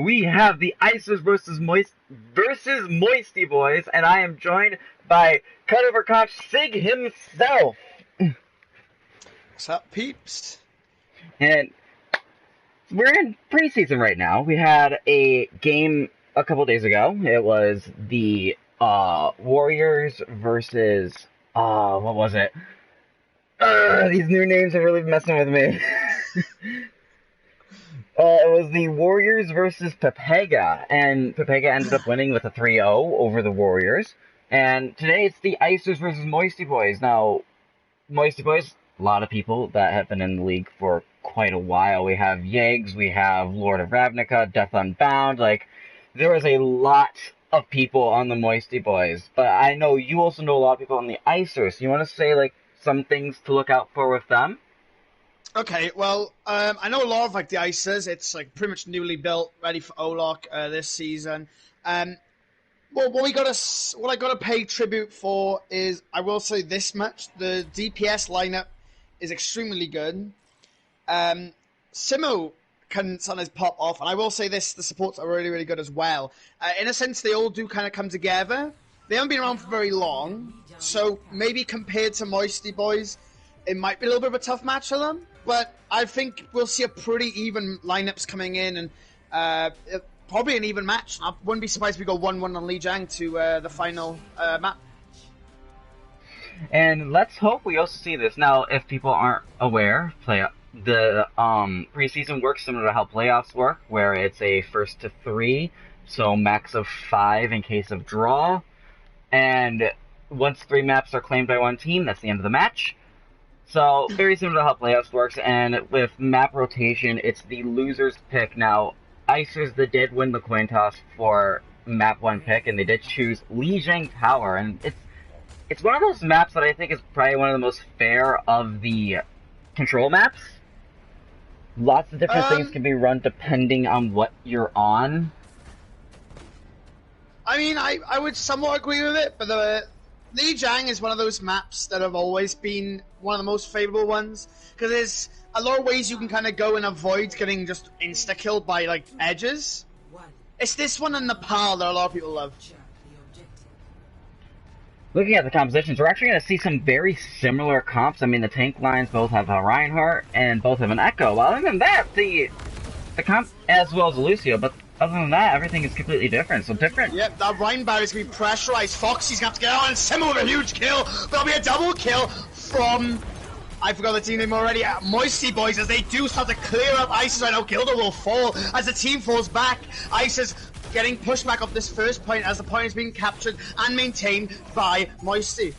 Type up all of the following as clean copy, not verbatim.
we have the ICERS versus Moisty boys, and I am joined by Cutover Coach Sig himself. What's up, peeps? And we're in preseason right now. We had a game a couple days ago. It was the Warriors versus what was it? These new names are really messing with me. It was the Warriors versus Pepega, and Pepega ended up winning with a 3-0 over the Warriors. And today it's the ICERS versus Moisty boys. Now, Moisty boys, a lot of people that have been in the league for quite a while. We have Yegs, we have Lord of Ravnica, Death Unbound. Like, there was a lot of people on the Moisty boys. But I know you also know a lot of people on the ICERS. You want to say, like, some things to look out for with them? Okay, well, I know a lot of like the ICERS. It's like pretty much newly built, ready for OLOC this season. Well, what I gotta pay tribute for is, I will say this much: the DPS lineup is extremely good. Simo can sometimes pop off, and I will say this: the supports are really, really good as well. In a sense, they all do kind of come together. They haven't been around for very long, so maybe compared to Moisty boys, it might be a little bit of a tough match for them. But I think we'll see a pretty even lineups coming in, and probably an even match. I wouldn't be surprised if we go 1-1 on Lijiang to the final map. And let's hope we also see this. Now, if people aren't aware, the preseason works similar to how playoffs work, where it's a first to 3, so max of 5 in case of draw. And once 3 maps are claimed by one team, that's the end of the match. So, very similar to how playoffs works, and with map rotation, it's the loser's pick. Now, ICERS did win the coin toss for map 1 pick, and they did choose Lijiang Tower, and it's one of those maps that I think is probably one of the most fair of the control maps. Lots of different things can be run depending on what you're on. I mean, I would somewhat agree with it, but the Lijiang is one of those maps that have always been one of the most favorable ones, because there's a lot of ways you can kind of go and avoid getting just insta-killed by, like, edges. It's this one and Nepal that a lot of people love. Looking at the compositions, we're actually going to see some very similar comps. I mean, the tank lines both have a Reinhardt, and both have an Echo. Well, other than that, the comp, as well as Lucio, but other than that, everything is completely different. So different. Yep, that Reinhardt is going to be pressurized. Foxy's going to have to get out, and Simo with a huge kill. There'll be a double kill from, I forgot the team name already, Moisty boys, as they do start to clear up ICERS right now. Gilda will fall as the team falls back. ICERS getting pushed back off this first point as the point is being captured and maintained by Moisty.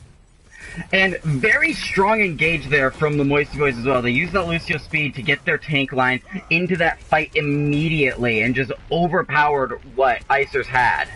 And very strong engage there from the Moisty boys as well. They use that Lucio speed to get their tank line into that fight immediately and just overpowered what ICERS had.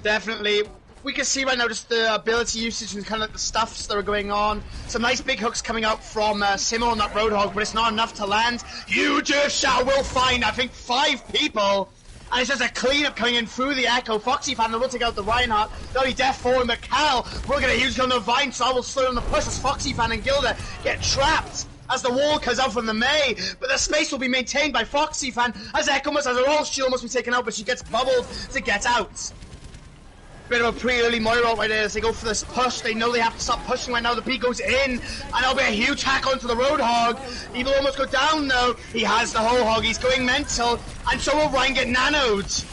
Definitely. We can see right now just the ability usage and kind of the stuffs that are going on. Some nice big hooks coming out from Simo on that Roadhog, but it's not enough to land. Huge Earthshower will find, I think, 5 people. And it's just a cleanup coming in through the Echo. Foxy fan will take out the Reinhardt. There'll be death falling, but Cal will get a huge kill on the Vine, so I will slow down the push as Foxy fan and Gilda get trapped as the wall comes out from the Mei. But the space will be maintained by Foxy fan as Echo must, as her all shield must be taken out, but she gets bubbled to get out. Bit of a pre-early Moira right there as they go for this push. They know they have to stop pushing right now. The P goes in, and there'll be a huge hack onto the Roadhog. He will almost go down though. He has the whole hog. He's going mental, and so will Ryan get nanoed.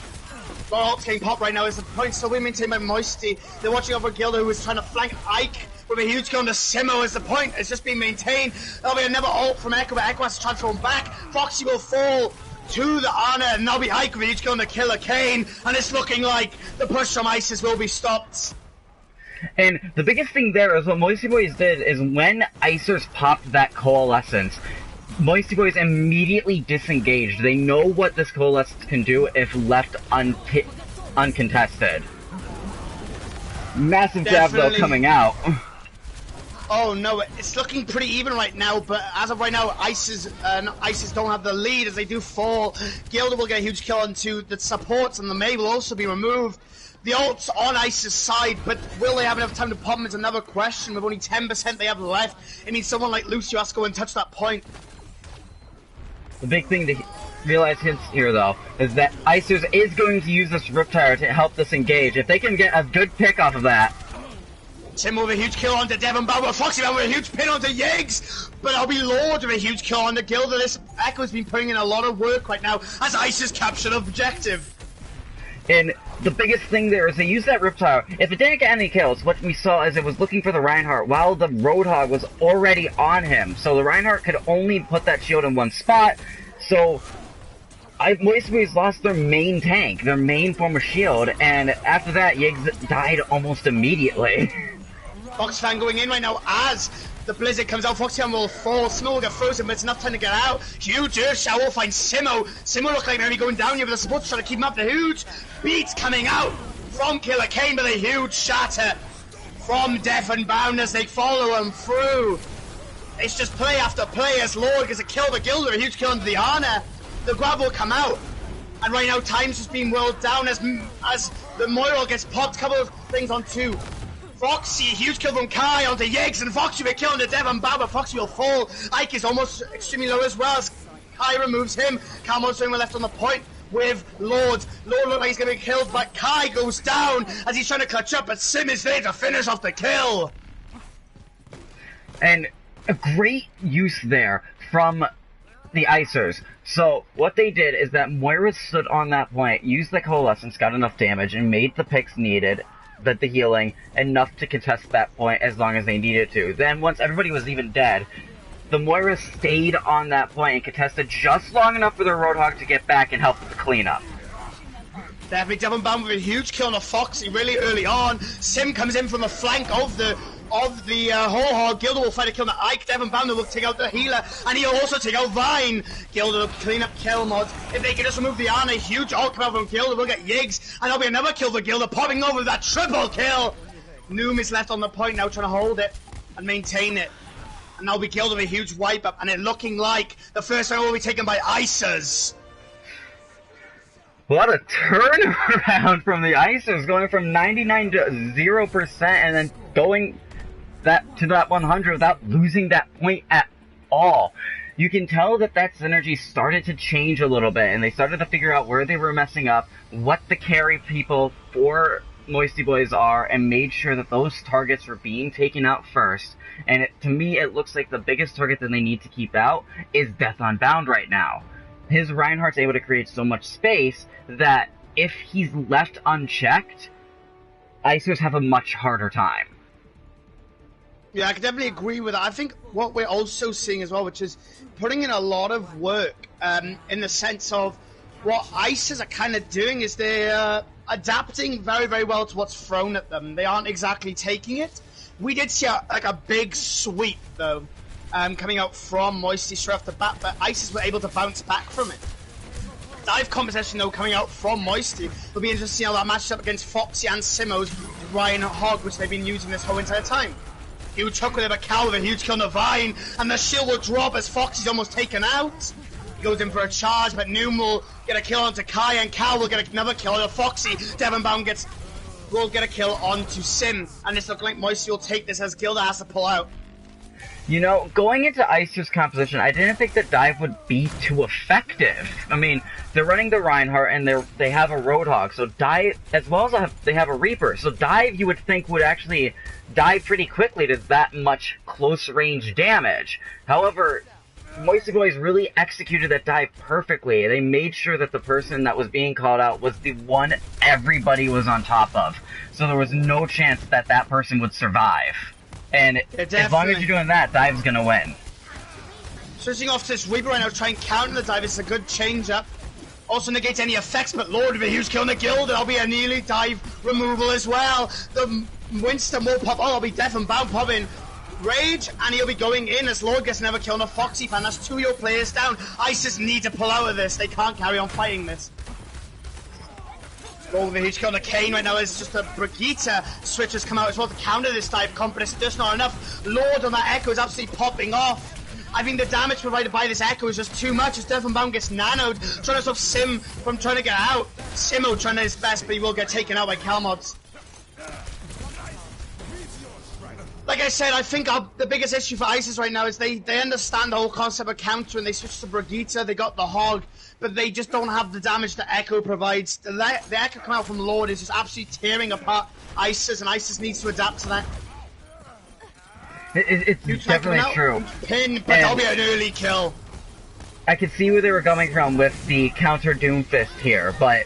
Ult's getting popped right now as the point still being maintained by Moisty. They're watching over Gilda, who is trying to flank Ike with a huge kill on the Simo as the point is just being maintained. There'll be another ult from Echo, but Echo has to transform back. Foxy will fall to the Ana, and now be Ike with each going to kill a Kane, and it's looking like the push from ICERS will be stopped. And the biggest thing there is what Moisty Boys did is when ICERS popped that Coalescence, Moisty Boys immediately disengaged. They know what this Coalescence can do if left uncontested. Massive jab though coming out. Oh no, it's looking pretty even right now, but as of right now, ICERS don't have the lead as they do fall. Gilda will get a huge kill onto the supports, and the Mei will also be removed. The ult's on ICERS' side, but will they have enough time to pop them is another question. With only 10% they have left, it means someone like Lucio has to go and touch that point. The big thing to realize here, though, is that ICERS is going to use this Riptire to help this engage. If they can get a good pick off of that. Tim with a huge kill onto Devon Bauer, Foxy with a huge pin onto Yiggs, but I'll be Lord with a huge kill on the Gilda. This Echo's been putting in a lot of work right now as ICERS captured objective. And the biggest thing there is they used that Riptire. If it didn't get any kills, what we saw is it was looking for the Reinhardt while the Roadhog was already on him. So the Reinhardt could only put that shield in one spot. So MOISTY lost their main tank, their main form of shield, and after that, Yiggs died almost immediately. Foxfan going in right now as the Blizzard comes out. Foxfan will fall, Simo will get frozen, but it's enough time to get out. Huge Earth Shower will find Simo. Simo looks like maybe going down here, but the support's trying to keep him up. The huge beats coming out from Killer Kane, but a huge shatter from Deaf and Bound as they follow him through. It's just play after play as Lord gets a kill the Gilder, a huge kill into the Ana. The grab will come out, and right now time's just being whirled down as the Moira gets popped. A couple of things on two. Foxy, a huge kill from Kai onto Yiggs, and Foxy will kill into Devon Baba. Foxy will fall. Ike is almost extremely low as well as Kai removes him. Calmon's doing left on the point with Lord. Lord looks like he's going to be killed, but Kai goes down as he's trying to clutch up, but Sim is there to finish off the kill. And a great use there from the ICERS. So what they did is that Moira stood on that point, used the Coalescence, got enough damage, and made the picks needed, the healing, enough to contest that point as long as they needed to. Then once everybody was even dead, the Moira stayed on that point and contested just long enough for the Roadhog to get back and help with the cleanup. Definitely Devon Bound with a huge kill on a Foxy really early on. Sim comes in from the flank of the whole hog. Gilda will fight a kill on Ike. Devon Bound will take out the healer, and he'll also take out Vine. Gilda will clean up kill mods. If they can just remove the Ana, huge ult come out from Gilda. We'll get Yiggs, and there'll be another kill for Gilda, popping over that triple kill. Noom is left on the point now, trying to hold it and maintain it. And that'll be Gilda with a huge wipe up, and it looking like the first round will be taken by ICERS. What a turnaround from the ICERS, going from 99 to 0% and then going to that 100 without losing that point at all. You can tell that synergy started to change a little bit, and they started to figure out where they were messing up, what the carry people for Moisty Boys are, and made sure that those targets were being taken out first. And to me, it looks like the biggest target that they need to keep out is Death Unbound right now. His Reinhardt's able to create so much space that if he's left unchecked, ICERS have a much harder time. Yeah, I can definitely agree with that. I think what we're also seeing as well, which is putting in a lot of work in the sense of what ICERS are kind of doing is they're adapting very, very well to what's thrown at them. They aren't exactly taking it. We did see a big sweep, though, coming out from Moisty straight off the bat, but ICERS were able to bounce back from it. Dive competition, though, coming out from Moisty. It'll be interesting to see how that matches up against Foxy and Simo's Ryan Hog, which they've been using this whole entire time. Huge hook with a cow with a huge kill on the Vine, and the shield will drop as Foxy's almost taken out. He goes in for a charge, but Noom will get a kill onto Kai, and Cal will get another kill on Foxy. Devon Bound will get a kill onto Sim, and it's looking like Moisty will take this as Gilda has to pull out. You know, going into ICERS composition, I didn't think that Dive would be too effective. I mean, they're running the Reinhardt and they have a Roadhog, so Dive, as well as they have a Reaper, so Dive you would think would actually die pretty quickly to that much close range damage. However, Moisty Boys really executed that dive perfectly. They made sure that the person that was being called out was the one everybody was on top of, so there was no chance that that person would survive. And as long as you're doing that, Dive's gonna win. Switching off to this Reaper right now, try and counter the dive. It's a good change up. Also negates any effects, but Lord with a huge kill on the Guild. That'll be a nearly dive removal as well. The Winston will pop. Oh, that'll be Death and Bound popping. Rage, and he'll be going in as Lord gets another kill on a Foxy fan. That's 2 of your players down. ICERS need to pull out of this. They can't carry on fighting this. Lord with a huge kill on the Kane right now is just a Brigitte switch has come out as well to counter this dive comp, but it's just not enough. Lord on that Echo is absolutely popping off. I think the damage provided by this Echo is just too much as Death and Bound gets nanoed, trying to stop Sim from trying to get out. Simo trying his best, but he will get taken out by Calmods. Like I said, I think the biggest issue for ICERS right now is they understand the whole concept of counter and they switched to Brigitte, they got the Hog, but they just don't have the damage that Echo provides. The Echo coming out from Lord is just absolutely tearing apart ICERS, and ICERS needs to adapt to that. It's definitely true. Pin, but that'll be an early kill. I could see where they were coming from with the counter Doomfist here, but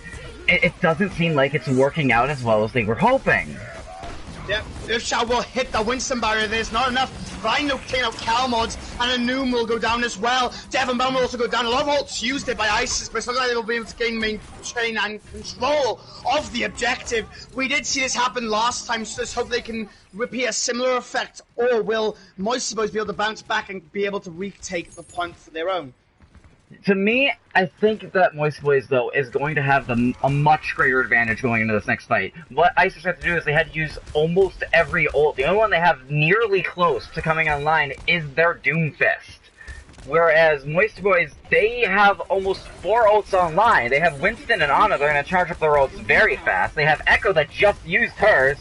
it doesn't seem like it's working out as well as they were hoping. Yep, Earthshower will hit the Winston barrier. There's not enough. Rhino taking out Calmods, and a Noom will go down as well. Devon Bowman will also go down. A lot of ults used it by ICERS, but it's not like they'll be able to gain maintain and control of the objective. We did see this happen last time, so let's hope they can repeat a similar effect, or will Moisty Boys be able to bounce back and be able to retake the point for their own? To me, I think that Moisty Boys, though, is going to have a much greater advantage going into this next fight. What ICERS have to do is they had to use almost every ult. The only one they have nearly close to coming online is their Doomfist. Whereas Moisty Boys, they have almost 4 ults online. They have Winston and Ana, they're going to charge up their ults very fast. They have Echo that just used hers.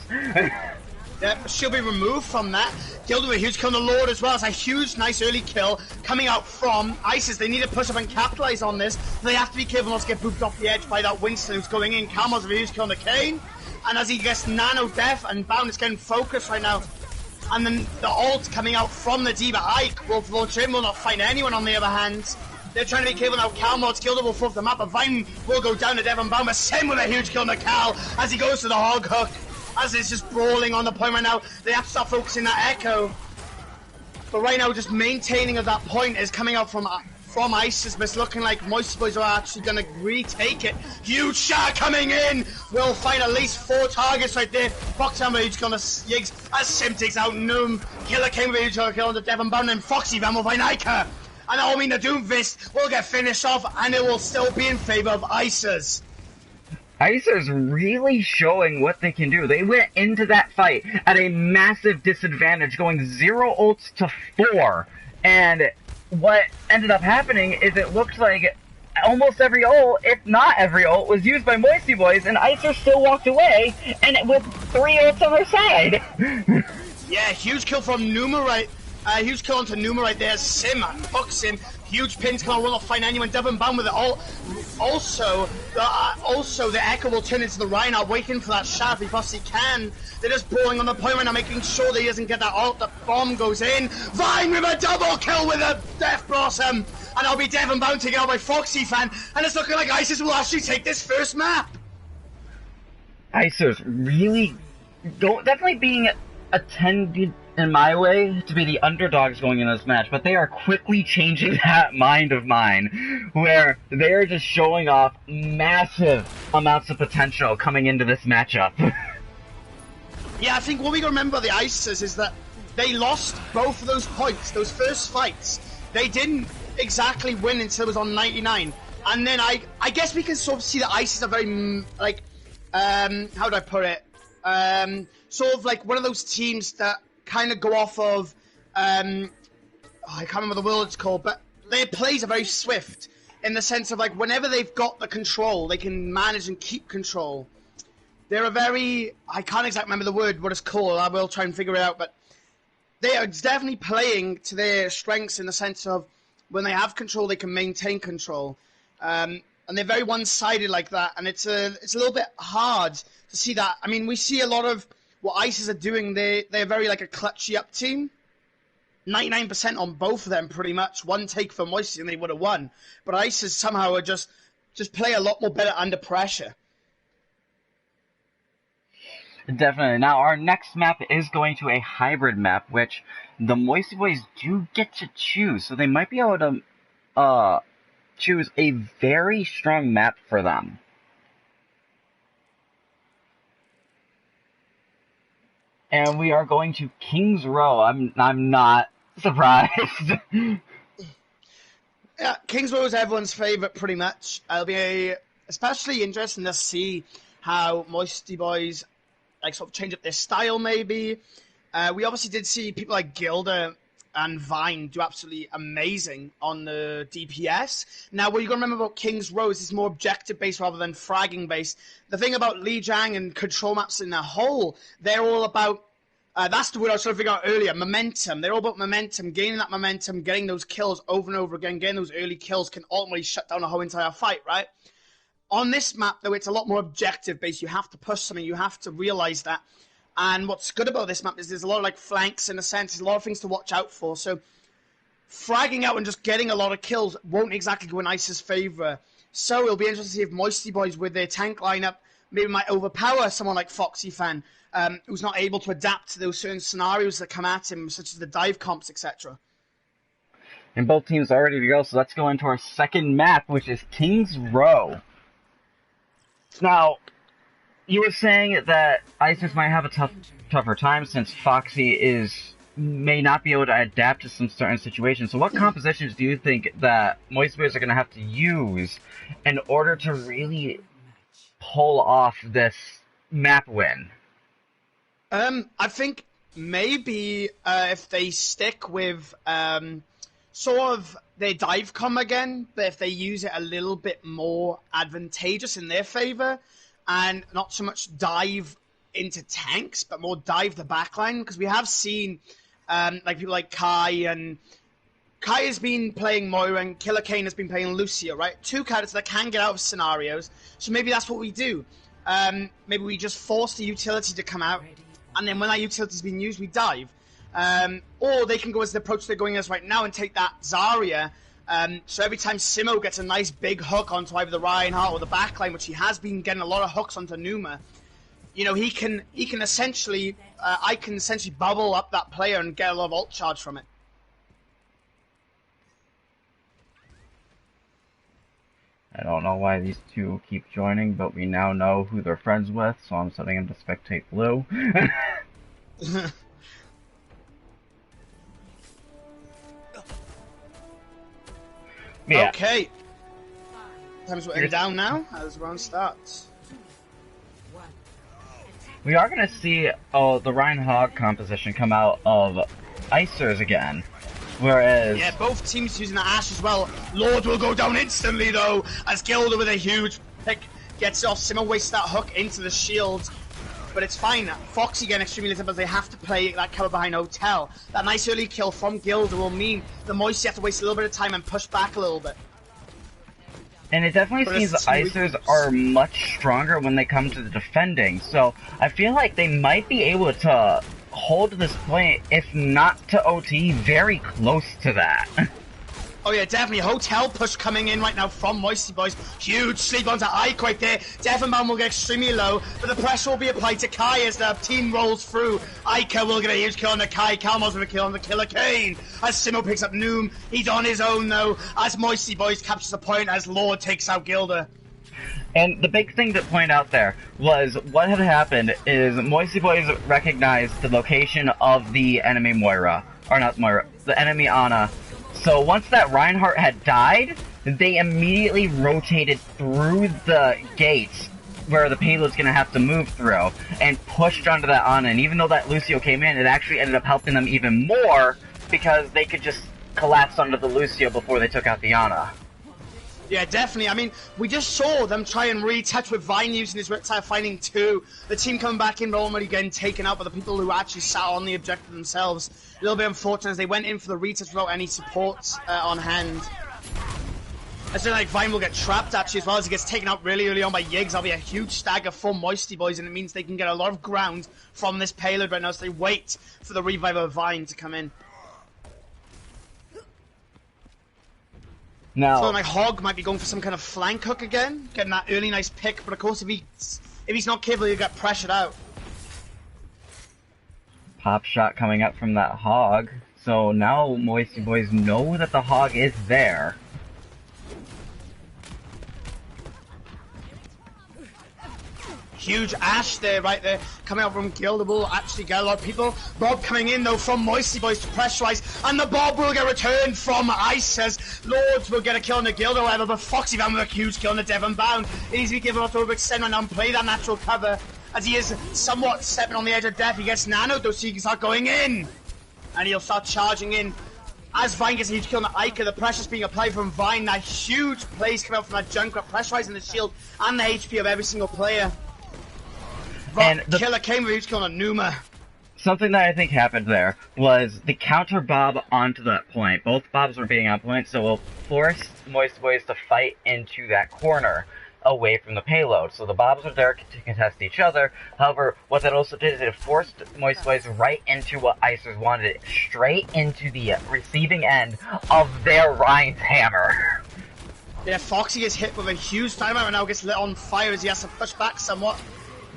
Yep, she'll be removed from that. Killed with a huge kill on the Lord as well. It's a huge, nice early kill coming out from ICERS. They need to push up and capitalize on this. They have to be careful not to get booped off the edge by that Winston who's going in. Calmo's with a huge kill on the Kane. And as he gets nano death and Bound is getting focused right now. And then the ult coming out from the D.Va Ike will launch in, will not find anyone on the other hand. They're trying to be careful now. Calmod's killed will fall off the map. A Vine will go down to Devon Baumer. Sim with a huge kill on the Cal as he goes to the hog hook. As it's just brawling on the point right now, they have to start focusing that Echo. But right now, just maintaining at that point is coming out from ICERS, but it's looking like Moisty Boys are actually going to retake it. Huge shot coming in! We'll find at least 4 targets right there. Fox Hammer each on the Yigs as Sim takes out Noom. Killer came with a huge kill on the Devon Bound, and Foxy Van will find Ica. And I mean the Doomfist will get finished off, and it will still be in favor of ICERS. ICERS really showing what they can do. They went into that fight at a massive disadvantage, going 0 ults to 4. And what ended up happening is it looked like almost every ult, if not every ult, was used by Moisty Boys, and ICERS still walked away, and with 3 ults on their side. Yeah, huge kill from Numa right. Huge kill onto Numa right there. Sim, fuck Sim. Huge pins come on, will not find anyone. Devon Bound with it all. Also, the Echo will turn into the Reinhardt, waiting for that shot if he possibly can. They're just balling on the point right now, making sure that he doesn't get that ult. The bomb goes in. Vine with a double kill with a Death Blossom. And I'll be Devon Bound taken out by Foxy Fan. And it's looking like ICERS will actually take this first map. ICERS really definitely being attended in my way to be the underdogs going into this match, but they are quickly changing that mind of mine, where they are just showing off massive amounts of potential coming into this matchup. Yeah, I think what we gotta remember about the ICERS is that they lost both of those points, those first fights. They didn't exactly win until it was on 99. And then I guess we can sort of see that ICERS are very, like, how do I put it? Sort of like one of those teams that kind of go off of, I can't remember the word it's called, but their plays are very swift in the sense of like whenever they've got the control, they can manage and keep control. They're a very, I can't exactly remember the word, what it's called, I will try and figure it out, but they are definitely playing to their strengths in the sense of when they have control, they can maintain control. And they're very one-sided like that, and it's a little bit hard to see that. I mean, we see a lot of what ICERS are doing. They're very like a clutchy up team. 99% on both of them, pretty much. One take for Moisty, and they would have won. But ICERS somehow are just play a lot more better under pressure. Definitely. Now, our next map is going to a hybrid map, which the Moisty Boys do get to choose, so they might be able to choose a very strong map for them. And we are going to King's Row. I'm not surprised. Yeah, King's Row is everyone's favourite, pretty much. It'll be especially interesting to see how Moisty Boys like sort of change up their style, maybe. We obviously did see people like Gilda and Vine do absolutely amazing on the DPS. Now, what you got to remember about King's Row is it's more objective-based rather than fragging-based. The thing about Lijiang and control maps in a whole, they're all about That's the word I was trying to figure out earlier. Momentum. They're all about momentum. Gaining that momentum, getting those kills over and over again, getting those early kills can ultimately shut down a whole entire fight, right? On this map, though, it's a lot more objective-based. You have to push something. You have to realize that. And what's good about this map is there's a lot of like flanks in a sense. There's a lot of things to watch out for. So fragging out and just getting a lot of kills won't exactly go in ICERS' favor. So it'll be interesting to see if MOISTY Boys with their tank lineup maybe might overpower someone like Foxy Fan, who's not able to adapt to those certain scenarios that come at him, such as the dive comps, etc. And both teams are ready to go, so let's go into our second map, which is King's Row. Now, you were saying that ICERS might have a tougher time since Foxy may not be able to adapt to some certain situations. So what compositions do you think that MOISTY Boys are going to have to use in order to really pull off this map win? I think maybe if they stick with sort of their dive com again, but if they use it a little bit more advantageous in their favor, and not so much dive into tanks, but more dive the backline, because we have seen like people like Kai has been playing Moira and Killer Kane has been playing Lucio, right? Two characters that can get out of scenarios, so maybe that's what we do. Maybe we just force the utility to come out, and then when that utility's been used, we dive. Or they can go as the approach they're going as right now and take that Zarya. So every time Simo gets a nice big hook onto either the Reinhardt or the backline, which he has been getting a lot of hooks onto Numa, you know, he can essentially, I can essentially bubble up that player and get a lot of ult charge from it. I don't know why these two keep joining, but we now know who they're friends with, so I'm setting them to spectate blue. Yeah. Okay. Time's winding down now as round starts. We are going to see the Reinhardt composition come out of ICERS again. Whereas... Yeah, both teams using the Ashe as well. Lord will go down instantly, though, as Gilda with a huge pick gets off. Simo wastes that hook into the shield. But it's fine. Foxy getting extremely lit up as they have to play that cover behind Hotel. That nice early kill from Gilda will mean the MOISTY have to waste a little bit of time and push back a little bit. And it definitely seems the ICERS are much stronger when they come to the defending. So I feel like they might be able to hold this point, if not to OT, very close to that. Oh yeah, definitely. Hotel push coming in right now from MOISTY Boys. Huge sleep onto Ike right there. Devenbaum will get extremely low, but the pressure will be applied to Kai as the team rolls through. Ike will get a huge kill on the Kai. Kalmos with a kill on the Killer Kane. As Simo picks up Noom, he's on his own though, as MOISTY Boys captures a point as Lord takes out Gilda. And the big thing to point out there was what had happened is MOISTY Boys recognized the location of the enemy Moira. Or not Moira, the enemy Ana. So once that Reinhardt had died, they immediately rotated through the gates where the payload's gonna have to move through and pushed onto that Ana. And even though that Lucio came in, it actually ended up helping them even more because they could just collapse onto the Lucio before they took out the Ana. Yeah, definitely. I mean, we just saw them try and retouch with Vine using his Riptide Fighting 2. The team coming back in, but already getting taken out by the people who actually sat on the objective themselves. A little bit unfortunate as they went in for the retouch without any supports on hand. I feel like Vine will get trapped actually as well as he gets taken out really early on by Yiggs. That'll be a huge stagger for MOISTY Boys, and it means they can get a lot of ground from this payload right now as they wait for the revive of Vine to come in. Now, so like Hog might be going for some kind of flank hook again, getting that early nice pick, but of course if he's not capable, he'll get pressured out. Pop shot coming up from that Hog. So now MOISTY Boys know that the Hog is there. Huge Ashe there, right there, coming out from Gilda will actually get a lot of people. Bob coming in though from MOISTY Boys to pressurize, and the Bob will get returned from ICERS. Lords will get a kill on the Gilda, however, but Foxy Van with a huge kill on the Devenbaum. Easily given off to overextend right now and play that natural cover, as he is somewhat stepping on the edge of death. He gets nanoed though, so he can start going in, and he'll start charging in. As Vine gets a huge kill on the Ica, the pressure's being applied from Vine. That huge plays come out from that Junkrat, pressurizing the shield and the HP of every single player. And the Killer came with a huge kill on Numa. something that I think happened there was the counter bob onto that point. Both bobs were being on point, so it forced Moist Boys to fight into that corner away from the payload. So the bobs were there to contest each other. However, what that also did is it forced Moist Boys right into what ICERS wanted, straight into the receiving end of their Ryan's hammer. Yeah, Foxy gets hit with a huge timeout and now gets lit on fire as he has to push back somewhat.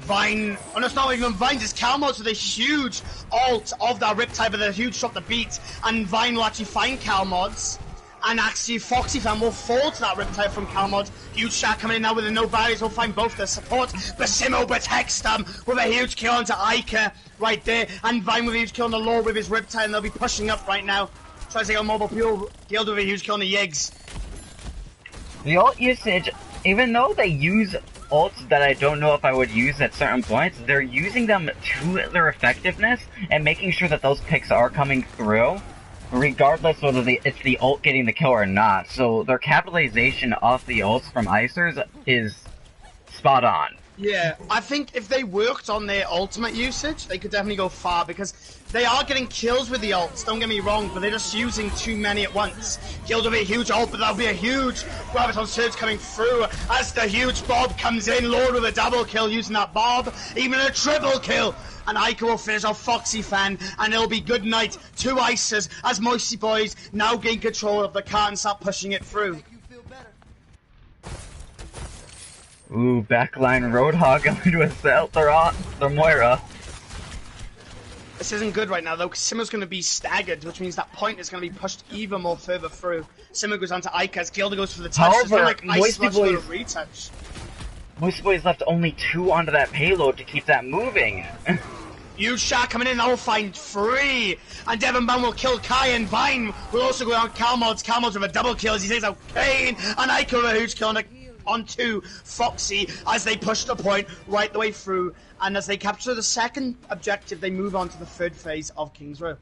Vine, oh no, it's not even Vine, it's Calmods with a huge ult of that Riptide with a huge shot to beat, and Vine will actually find Calmods, and actually Foxy fan will fall to that Riptide from Calmods. Huge shot coming in now with the no barriers, will find both their support, but Simo protects them with a huge kill onto Ica right there, and Vine with a huge kill on the Lord with his Riptide, and they'll be pushing up right now. Tries to get a mobile peel, Guild with a huge kill on the Yigs. The ult usage, even though they use ults that I don't know if I would use at certain points, they're using them to their effectiveness and making sure that those picks are coming through, regardless whether it's the ult getting the kill or not. So their capitalization off the ults from ICERS is spot on. Yeah, I think if they worked on their ultimate usage, they could definitely go far, because they are getting kills with the ults, don't get me wrong, but they're just using too many at once. Guild will be a huge ult, but there'll be a huge Graviton Surge coming through as the huge Bob comes in. Lord with a double kill using that Bob, even a triple kill. And Ica will finish off Foxy fan, and it'll be good night to ICERS as Moisty Boys now gain control of the cart and start pushing it through. Ooh, backline Roadhog going to assault their Moira. This isn't good right now though, because Simo's going to be staggered, which means that point is going to be pushed even more further through. Simo goes on to Ica as Gilda goes for the touch. However, like Moisty Boys, retouch. Moisty Boys left only 2 onto that payload to keep that moving. Huge shot coming in, that will find 3. And Devon Bam will kill Kai, and Vine will also go on Calmods. Calmods with a double kill as he takes out Kane, and Ica with a huge kill onto Foxy as they push the point right the way through, and as they capture the second objective, they move on to the third phase of King's Row.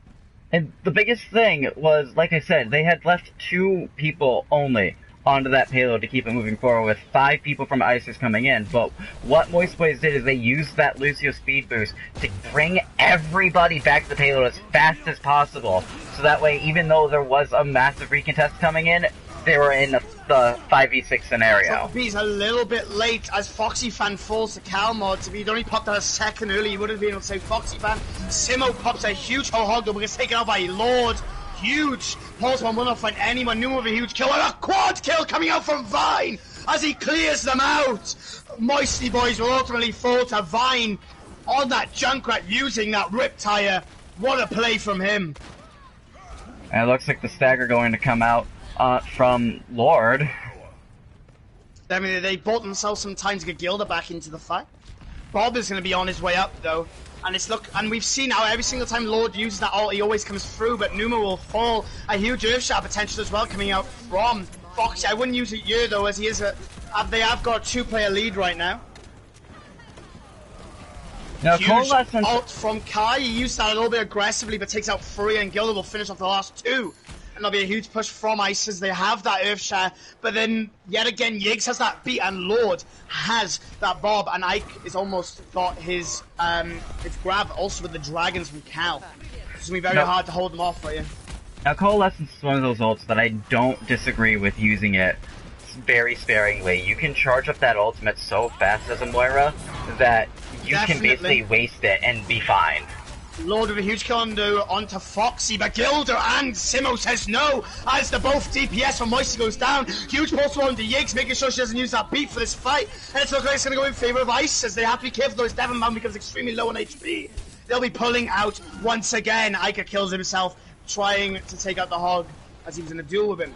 And the biggest thing was, like I said, they had left 2 people only onto that payload to keep it moving forward, with 5 people from ICERS coming in. But what Moist Boys did is they used that Lucio speed boost to bring everybody back to the payload as fast as possible, so that way, even though there was a massive recontest coming in, they were in the 5v6 scenario. He's a little bit late as Foxy fan falls to Calmods. If he'd only popped out a second early, he would have been able to say Foxy fan. Simo pops a huge hog, but gets taken out by Lord. Huge. Pulse one will not find anyone. Numa with a huge kill, and a quad kill coming out from Vine as he clears them out. Moisty Boys will ultimately fall to Vine on that Junkrat using that Rip Tire. What a play from him. And it looks like the stagger going to come out from Lord. I mean, they bought themselves some time to get Gilda back into the fight. Bob is going to be on his way up though, and we've seen how every single time Lord uses that ult, he always comes through. But Numa will fall. A huge Earthshot potential as well coming out from Foxy. I wouldn't use it here though, as he is they have got a 2-player lead right now. Now, huge ult from Kai. He used that a little bit aggressively, but takes out 3, and Gilda will finish off the last 2. And there'll be a huge push from ICERS. They have that Earthshare, but then yet again Yigs has that beat, and Lord has that Bob, and Ike is almost got his grab also with the dragons from Cal. It's gonna be very hard to hold them off for you. Now, Coalescence is one of those ults that I don't disagree with using it very sparingly. You can charge up that ultimate so fast as a Moira that you can basically waste it and be fine. Lord with a huge kill onto Foxy, but Gilda and Simo says no, as the both DPS from Moisty goes down. Huge pulse onto Yigs, making sure she doesn't use that beat for this fight. And it's looking like it's going to go in favour of ICERS. They have to be careful though, as Devon Man becomes extremely low on HP. They'll be pulling out once again. Ica kills himself, trying to take out the Hog as he was in a duel with him.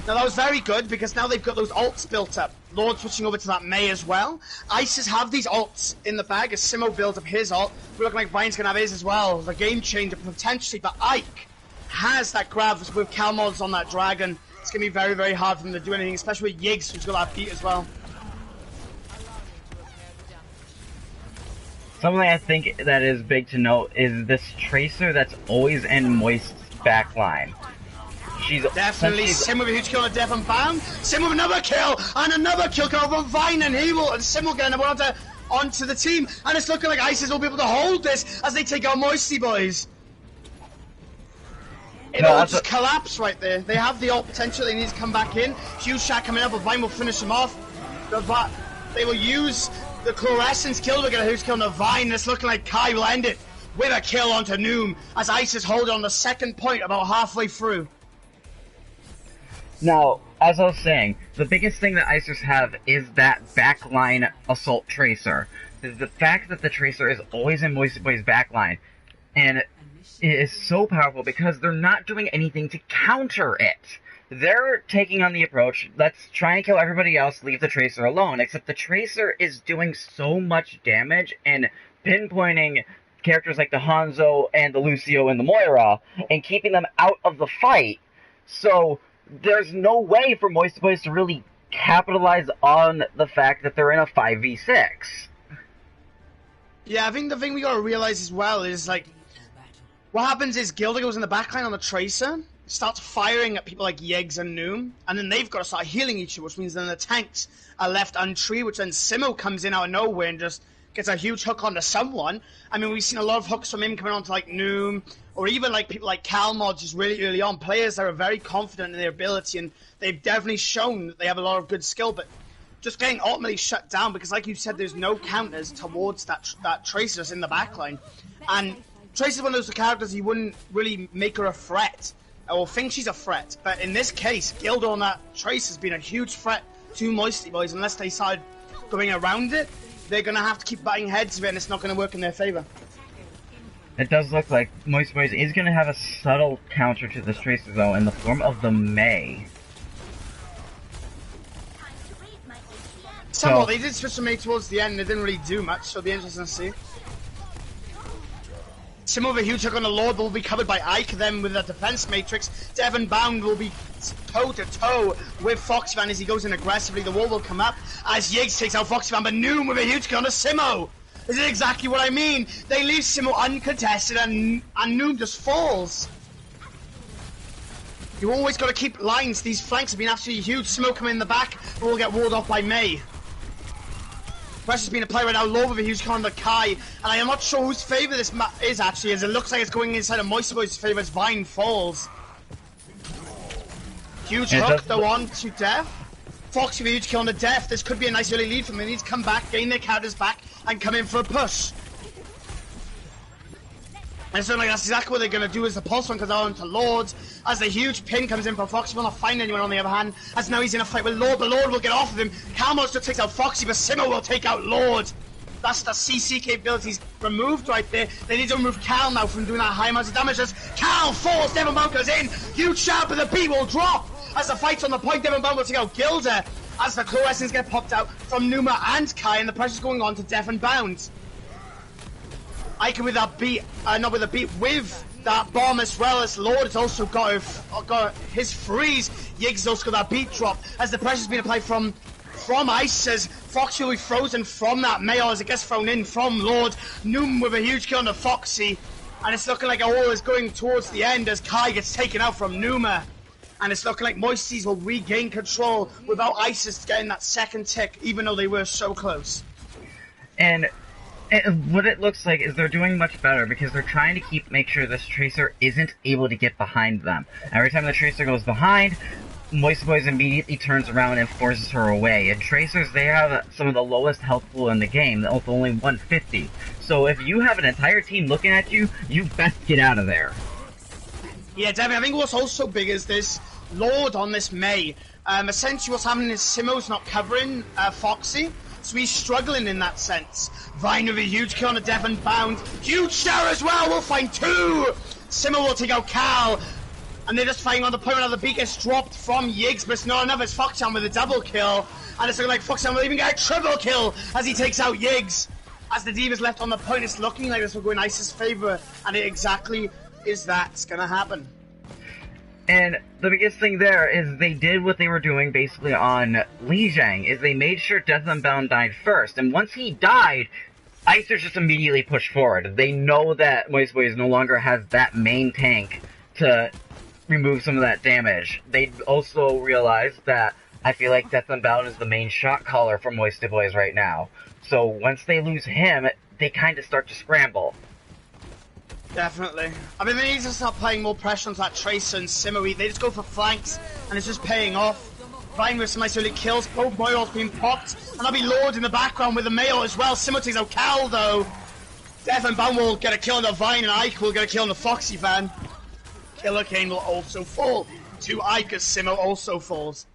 Now that was very good, because now they've got those ults built up. Lord switching over to that Mei as well. ICERS have these ults in the bag as Simo builds up his ult. We're looking like Vine's going to have his as well. The game changer potentially, but Ike has that grab with Calmods on that dragon. It's going to be very, very hard for them to do anything, especially with Yigs, who's got that beat as well. Something I think that is big to note is this Tracer that's always in Moist's backline. She's definitely Sim with a huge kill on Devon Bam. Sim with another kill, and another kill coming from Vine, and he will, and Sim will get another one onto onto the team, and it's looking like ICERS will be able to hold this as they take out MOISTY, boys. It all just collapsed right there. They have the ult potential. They need to come back in. Huge shot coming up, but Vine will finish him off. They will use the Fluorescence kill. We're going to who's killing the Vine. And it's looking like Kai will end it with a kill onto Noom as ICERS hold on the second point about halfway through. Now, as I was saying, the biggest thing that ICERS have is that backline Assault Tracer. The fact that the Tracer is always in MOISTY Boy's backline, and it is so powerful because they're not doing anything to counter it. They're taking on the approach, let's try and kill everybody else, leave the Tracer alone, except the Tracer is doing so much damage and pinpointing characters like the Hanzo and the Lucio and the Moira and keeping them out of the fight. So there's no way for MOISTY Boys to really capitalize on the fact that they're in a 5v6. Yeah, I think the thing we gotta realize as well is, like, what happens is Gilda goes in the backline on the Tracer, starts firing at people like Yeggs and Noom, and then they've got to start healing each other, which means then the tanks are left untreed, which then Simo comes in out of nowhere and just gets a huge hook onto someone. I mean, we've seen a lot of hooks from him coming onto, like, Noom, or even, like, people like Calmod just really early on. Players that are very confident in their ability, and they've definitely shown that they have a lot of good skill, but just getting ultimately shut down because, like you said, there's no counters towards that Tracer that's in the backline. And Tracer's one of those characters you wouldn't really make her a threat, or think she's a threat. But in this case, Gilda on that Tracer has been a huge threat to MOISTY Boys. Unless they start going around it, they're going to have to keep butting heads with it, and it's not going to work in their favor. It does look like MOISTY Boys is going to have a subtle counter to this Tracer, though, in the form of the Mei. Somewhat, they did switch the Mei towards the end, they didn't really do much, so it'll be interesting to see. Simo with a huge hook on the Lord will be covered by Ike, then with a defense matrix. Devon Bound will be toe-to-toe with Foxyvan as he goes in aggressively. The wall will come up as Yiggs takes out Foxyvan, but Noom with a huge kill on Simo. This is exactly what I mean. They leave Simo uncontested and Noom just falls. You always got to keep lines. These flanks have been absolutely huge. Simo coming in the back, but will get walled off by Mei. Pressure's being applied right now. Love with a huge con on the Kai, and I am not sure whose favour this is actually, as it looks like it's going inside of MOISTY Boys' favour as Vine falls. Huge hook though on to Death. Foxy with a huge kill on the Death. This could be a nice early lead for them. They need to come back, gain their counters back, and come in for a push. And it's like that's exactly what they're going to do as the pulse one comes out onto Lords, as the huge pin comes in for Foxy. Will not find anyone on the other hand, as now he's in a fight with Lord, but Lord will get off of him. Calmo still takes out Foxy, but Simo will take out Lord. That's the CC capabilities removed right there. They need to remove Cal now from doing that high amount of damage as Cal falls, Devon Bound goes in, huge shot, but the beat will drop. As the fight's on the point, Devon Bound will take out Gilda, as the Fluorescence get popped out from Numa and Kai, and the pressure's going on to Devon Bound. Ike with that beat, with that bomb as well as Lord has also got his freeze. Yiggs also got that beat drop as the pressure's been applied from ICERS. Foxy will be frozen from that Mayo as it gets thrown in from Lord. Noom with a huge kill on the Foxy, and it's looking like all is going towards the end as Kai gets taken out from Numa. And it's looking like MOISTYs will regain control without ICERS getting that second tick, even though they were so close. And what it looks like is they're doing much better because they're trying to make sure this Tracer isn't able to get behind them. Every time the Tracer goes behind, MOISTY Boys immediately turns around and forces her away. And Tracers, they have some of the lowest health pool in the game, with only 150. So if you have an entire team looking at you, you best get out of there. Yeah, Devin, I think what's also big is this Lord on this Mei. Essentially what's happening is Simo's not covering Foxy, so he's struggling in that sense. Vine with a huge kill on the Devon Bound. Huge share as well, we'll find two! Simo will take out Cal, and they're just fighting on the point. Now the beat gets dropped from Yiggs, but it's not enough. It's Foxy with a double kill, and it's looking like Foxy will even get a triple kill as he takes out Yiggs. As the Diva's left on the point, it's looking like this will go in ICERS' favor, and it exactly is that's gonna happen. And the biggest thing there is they did what they were doing basically on Li Zhang, is they made sure Death Unbound died first, and once he died, ICERS just immediately pushed forward. They know that MOISTY Boys no longer has that main tank to remove some of that damage. They also realized that I feel like Death Unbound is the main shot caller for MOISTY Boys right now. So once they lose him, they kind of start to scramble. Definitely. I mean, they need to start playing more pressure onto that Tracer and Simo. They just go for flanks, and it's just paying off. Vine with some nice early kills. Both Moyles being popped, and that'll be Lord in the background with the Mayo as well. Simo takes out Cal, though. Death Unbound will get a kill on the Vine, and Ike will get a kill on the Foxy Fan. Killer Kane will also fall to Ike as Simo also falls.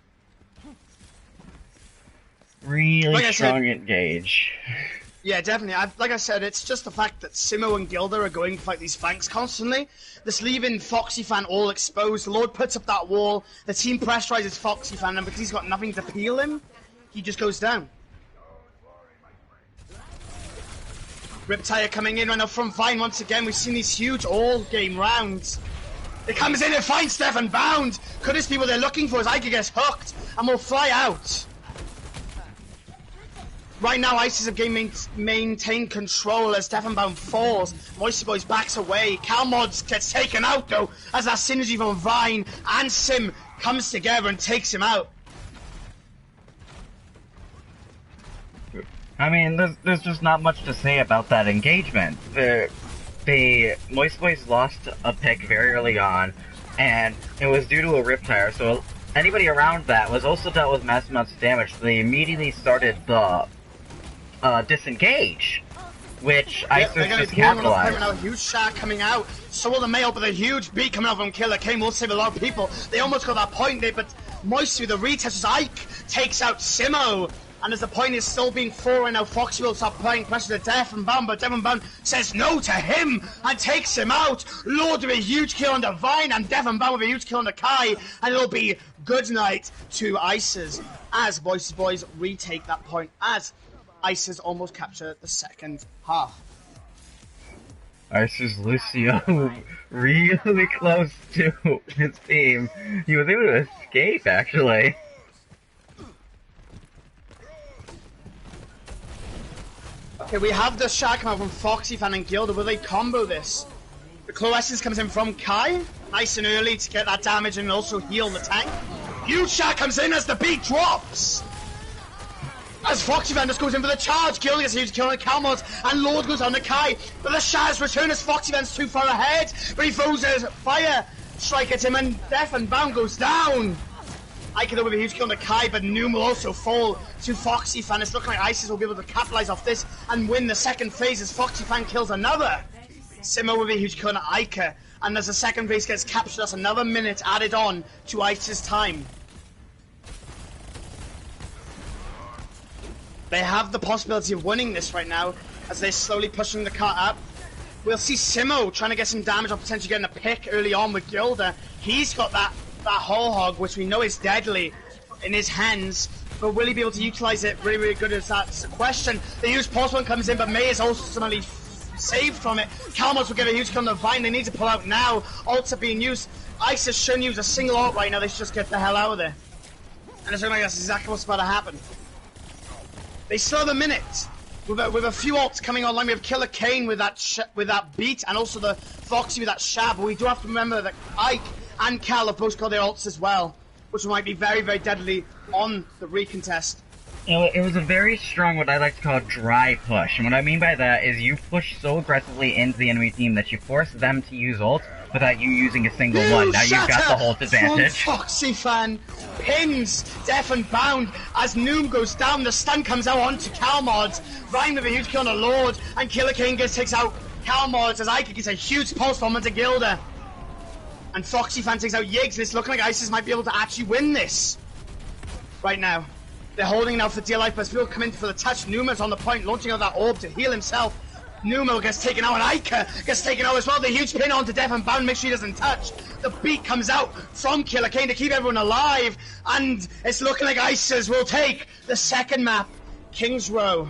Really strong engage. Yeah, definitely. Like I said, it's just the fact that Simo and Gilda are going to fight these flanks constantly. This leaving Foxy Fan all exposed. The Lord puts up that wall. The team pressurizes Foxy Fan, and because he's got nothing to peel him, he just goes down. Riptire coming in right now from Vine once again. We've seen these huge all-game rounds. It comes in and finds Death Unbound. Could this be what they're looking for as Ike gets hooked and will fly out? Right now, ICERS have maintained control as Death Unbound falls. MOISTY Boys backs away. Calmods gets taken out, though, as that synergy from Vine and Sim comes together and takes him out. I mean, there's just not much to say about that engagement. MOISTY Boys lost a pick very early on, and it was due to a Riptire, so anybody around that was also dealt with massive amounts of damage, so they immediately started the disengage, which ICERS just capitalized. Now, huge shot coming out. So will the Mayo, but a huge beat coming out from Killer Kane will save a lot of people. They almost got that point there, but MOISTY, the retest as Ike takes out Simo. And as the point is still being full right now, Foxy will start playing pressure to Death Unbound, but Death Unbound says no to him and takes him out. Lord with a huge kill on the Vine, and Death Unbound with a huge kill on the Kai, and it'll be good night to ICERS as MOISTY Boys retake that point as ICERS almost capture the second half. ICERS Lucio really close to his team. He was able to escape, actually. Okay, we have the shot come out from Foxy Fan and Gilda. Will they combo this? The Claw Essence comes in from Kai. Nice and early to get that damage and also heal the tank. Huge shot comes in as the beat drops. As Foxy Fan just goes in for the charge. Gilda gets a huge kill on the Calmos, and Lord goes on the Kai. But the Shaz return as Foxy Fan's too far ahead. But he throws a fire strike at him, and Death Unbound goes down. Ike with a huge kill on the Kai, but Noom will also fall to Foxy Fan. It's looking like ICERS will be able to capitalize off this and win the second phase as Foxy Fan kills another. Simo with a huge kill on Ike, and as the second phase gets captured, that's another minute added on to ICERS' time. They have the possibility of winning this right now as they're slowly pushing the cart up. We'll see Simo trying to get some damage or potentially getting a pick early on with Gilda. He's got that whole hog, which we know is deadly, in his hands, but will he be able to utilize it really, really good? That's the question. The huge pulse one comes in, but May is also suddenly saved from it. Calmos will get a huge kill on the Vine. They need to pull out now. Ults are being used. ICERS shouldn't use a single ult right now. They should just get the hell out of there. And it's looking like that's exactly what's about to happen. They still have a minute. With a few ults coming online, we have Killer Kane with that beat, and also the Foxy with that shab. But we do have to remember that Ike and Cal have both got their ults as well, which might be very, very deadly on the recontest. It was a very strong, what I like to call dry push. And what I mean by that is you push so aggressively into the enemy team that you force them to use ult without you using a single one. Now you've got the ult advantage. Foxy Fan pins Death Unbound as Noom goes down. The stun comes out onto Calmods. Ryan with a huge kill on the Lord, and Killer King takes out Calmods as Ike gets a huge pulse bomb into Gilda. And Foxy Fan takes out Yiggs, and it's looking like ICERS might be able to actually win this right now. They're holding now for dear life, but people come in for the touch. Numa's on the point, launching out that orb to heal himself. Numa gets taken out, and Ica gets taken out as well. The huge pin onto Death Unbound, make sure he doesn't touch. The beat comes out from Killer Kane to keep everyone alive, and it's looking like ICERS will take the second map, King's Row.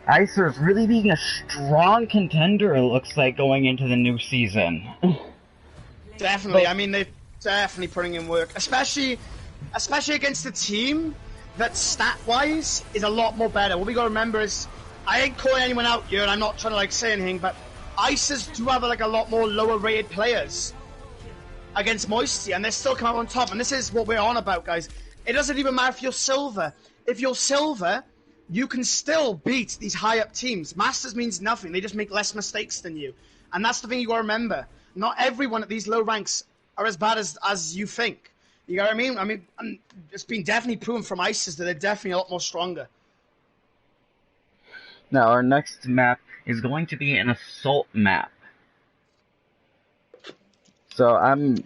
ICERS really being a strong contender, it looks like, going into the new season. Definitely, I mean, they're definitely putting in work, especially against a team that stat-wise is a lot more better. What we gotta remember is, I ain't calling anyone out here, and I'm not trying to say anything, but ICERS do have a lot more lower-rated players against MOISTY, and they still come out on top. And this is what we're on about, guys. It doesn't even matter if you're silver. If you're silver, you can still beat these high-up teams. Masters means nothing. They just make less mistakes than you. And that's the thing you got to remember. Not everyone at these low ranks are as bad as you think. You know what I mean? I mean, it's been definitely proven from ICERS that they're definitely a lot more stronger. Now, our next map is going to be an assault map. So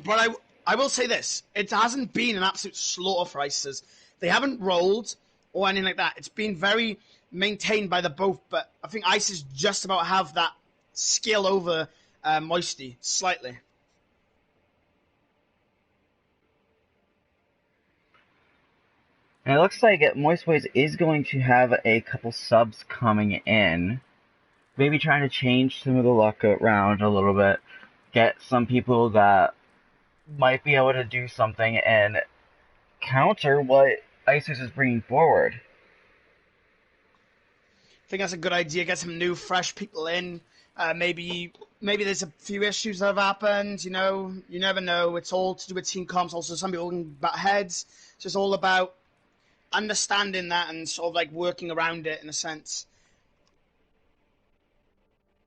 But I will say this. It hasn't been an absolute slaughter for ICERS. They haven't rolled or anything like that. It's been very maintained by the both, but I think ICERS just about have that skill over MOISTY, slightly. And it looks like MOISTY is going to have a couple subs coming in. Maybe trying to change some of the luck around a little bit. Get some people that might be able to do something and counter what ICERS is bringing forward. I think that's a good idea. Get some new, fresh people in. Maybe there's a few issues that have happened. You know, you never know. It's all to do with team comps. Also, some people can butt heads. It's just all about understanding that and sort of like working around it in a sense.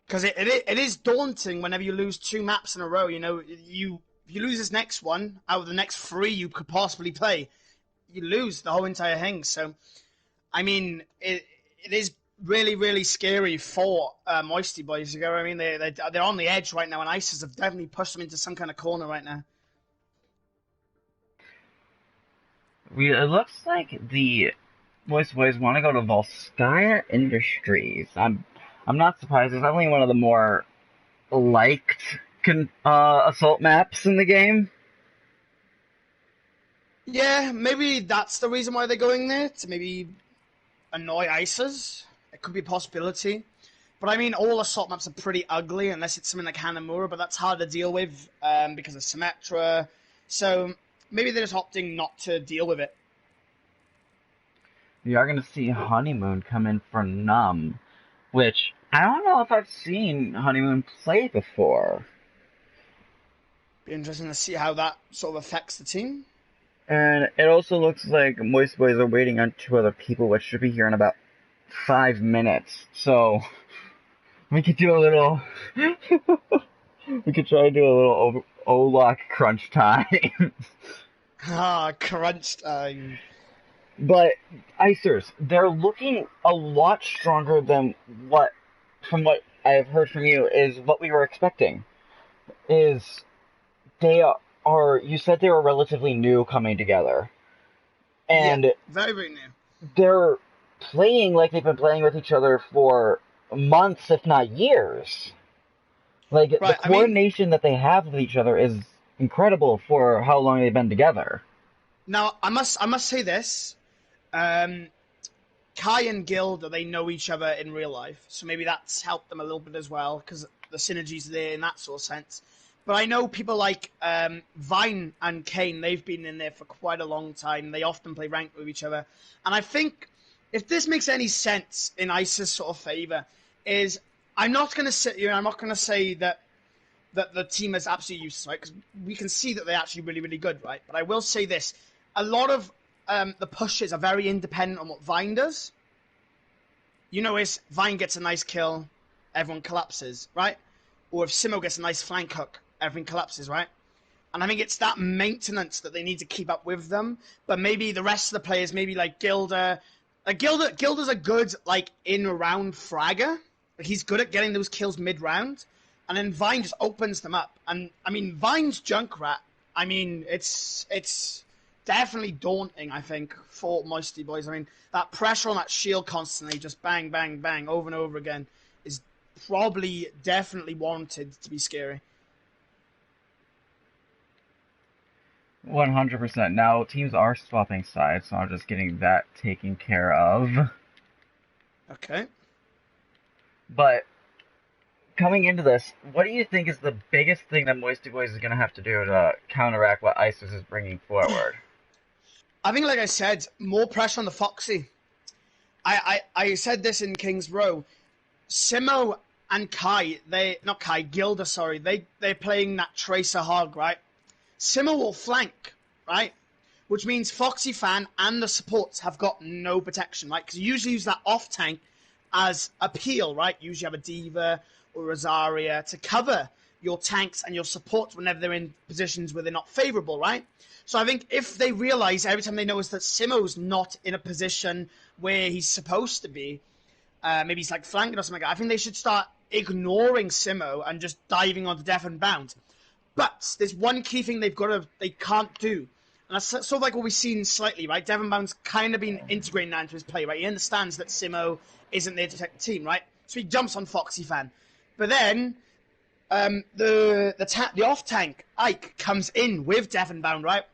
Because it is daunting whenever you lose 2 maps in a row. You know, if you lose this next one out of the next 3 you could possibly play, you lose the whole entire thing. So, I mean, it is really, really scary for MOISTY boys. You know what I mean? They're on the edge right now, and ICERS have definitely pushed them into some kind of corner right now. It looks like the MOISTY boys want to go to Volskaya Industries. I'm not surprised. It's definitely one of the more liked assault maps in the game. Yeah, maybe that's the reason why they're going there, to maybe annoy ICERS. It could be a possibility. But I mean, all assault maps are pretty ugly, unless it's something like Hanamura, but that's hard to deal with because of Symmetra. So maybe they're just opting not to deal with it. We are going to see Honeymoon come in for Numb, which I don't know if I've seen Honeymoon play before. Be interesting to see how that sort of affects the team. And it also looks like MOISTY boys are waiting on 2 other people, which should be here in about 5 minutes. So we could do a little. We could try to do a little OLOC crunch time. Crunch time. But ICERS, they're looking a lot stronger than from what I've heard from you, is what we were expecting. Is they are, you said they were relatively new coming together. And yeah, very, very new. They're playing like they've been playing with each other for months, if not years. Like, right, the coordination that they have with each other is incredible for how long they've been together. Now, I must say this. Kai and Gilda, they know each other in real life, so maybe that's helped them a little bit as well, because the synergy's there in that sort of sense. But I know people like Vine and Kane, they've been in there for quite a long time. They often play ranked with each other. And I think, if this makes any sense in ICERS' sort of favor, is I'm not going to sit here and I'm not going to say that the team is absolutely useless, right? Because we can see that they're actually really, really good, right? But I will say this. A lot of the pushes are very independent on what Vine does. You know, if Vine gets a nice kill, everyone collapses, right? Or if Simo gets a nice flank hook, everything collapses, right? And I think it's that maintenance that they need to keep up with them. But maybe the rest of the players, maybe like Gilda. Gilda's a good, like, in-round fragger. Like, he's good at getting those kills mid-round. And then Vine just opens them up. And, I mean, Vine's Junkrat, I mean, it's definitely daunting, I think, for MOISTY boys. I mean, that pressure on that shield constantly, just bang, bang, bang, over and over again, is probably definitely warranted to be scary. 100%. Now, teams are swapping sides, so I'm just getting that taken care of. Okay. But, coming into this, what do you think is the biggest thing that MOISTY boys is going to have to do to counteract what ICERS is bringing forward? I think, like I said, more pressure on the Foxy. I said this in King's Row. Simo and Kai, Gilda, sorry, they're playing that Tracer hog, right? Simo will flank, right? which means Foxy Fan and the supports have got no protection, right? Because you usually use that off tank as a peel, right? You usually have a Diva or a Zarya to cover your tanks and your supports whenever they're in positions where they're not favorable, right? So I think if they realize every time they notice that Simo's not in a position where he's supposed to be, maybe he's like flanking or something like that, I think they should start ignoring Simo and just diving onto Death and Bound. But there's one key thing they can't do. And that's sort of like what we've seen slightly, right? Devon Bound's kind of been integrating that into his play, right? He understands that Simo isn't there to protect the team, right? So he jumps on Foxy Fan. But then the off tank, Ike, comes in with Devon Bound, right?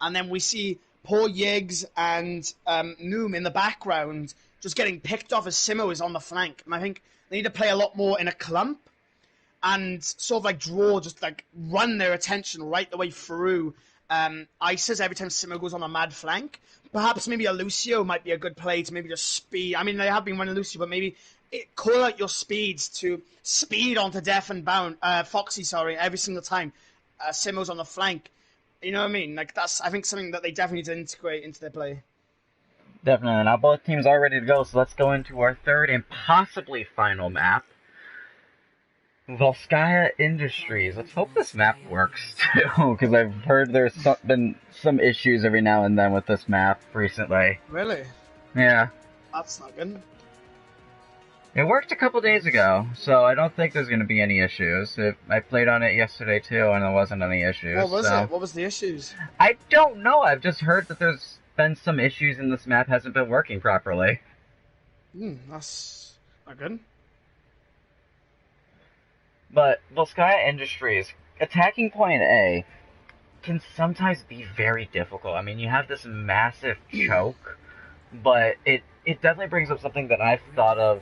And then we see poor Yiggs and Noom in the background just getting picked off as Simo is on the flank. And I think they need to play a lot more in a clump and sort of like run their attention right the way through ICERS every time Simo goes on a mad flank. Perhaps maybe a Lucio might be a good play to maybe just speed. I mean, they have been running Lucio, but maybe call out your speeds to speed onto Death and Bound, Foxy, every single time Simo's on the flank. You know what I mean? Like, that's, I think, something that they definitely need to integrate into their play. Definitely. Now both teams are ready to go, so let's go into our third and possibly final map. Volskaya Industries. Let's hope this map works, too, because I've heard there's been some issues every now and then with this map recently. Really? Yeah. That's not good. It worked a couple days ago, so I don't think there's going to be any issues. I played on it yesterday, too, and there wasn't any issues. What was it? What was the issues? I don't know. I've just heard that there's been some issues and this map hasn't been working properly. That's not good. But Volskaya Industries, attacking point A can sometimes be very difficult. I mean, you have this massive choke, but it definitely brings up something that I've thought of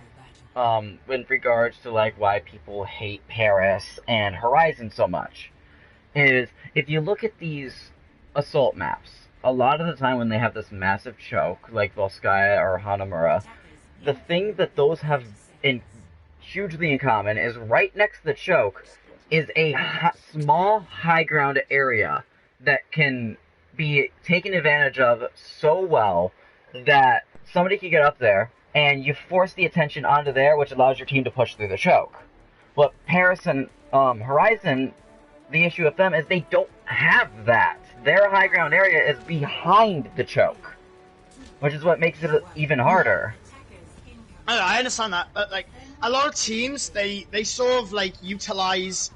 in regards to like why people hate Paris and Horizon so much. Is if you look at these assault maps, a lot of the time when they have this massive choke, like Volskaya or Hanamura, the thing that those have hugely in common is right next to the choke is a small high ground area that can be taken advantage of so well that somebody can get up there and you force the attention onto there, which allows your team to push through the choke. But Paris and Horizon, the issue with them is they don't have that. Their high ground area is behind the choke, which is what makes it even harder. I understand that, but like a lot of teams, they sort of like utilize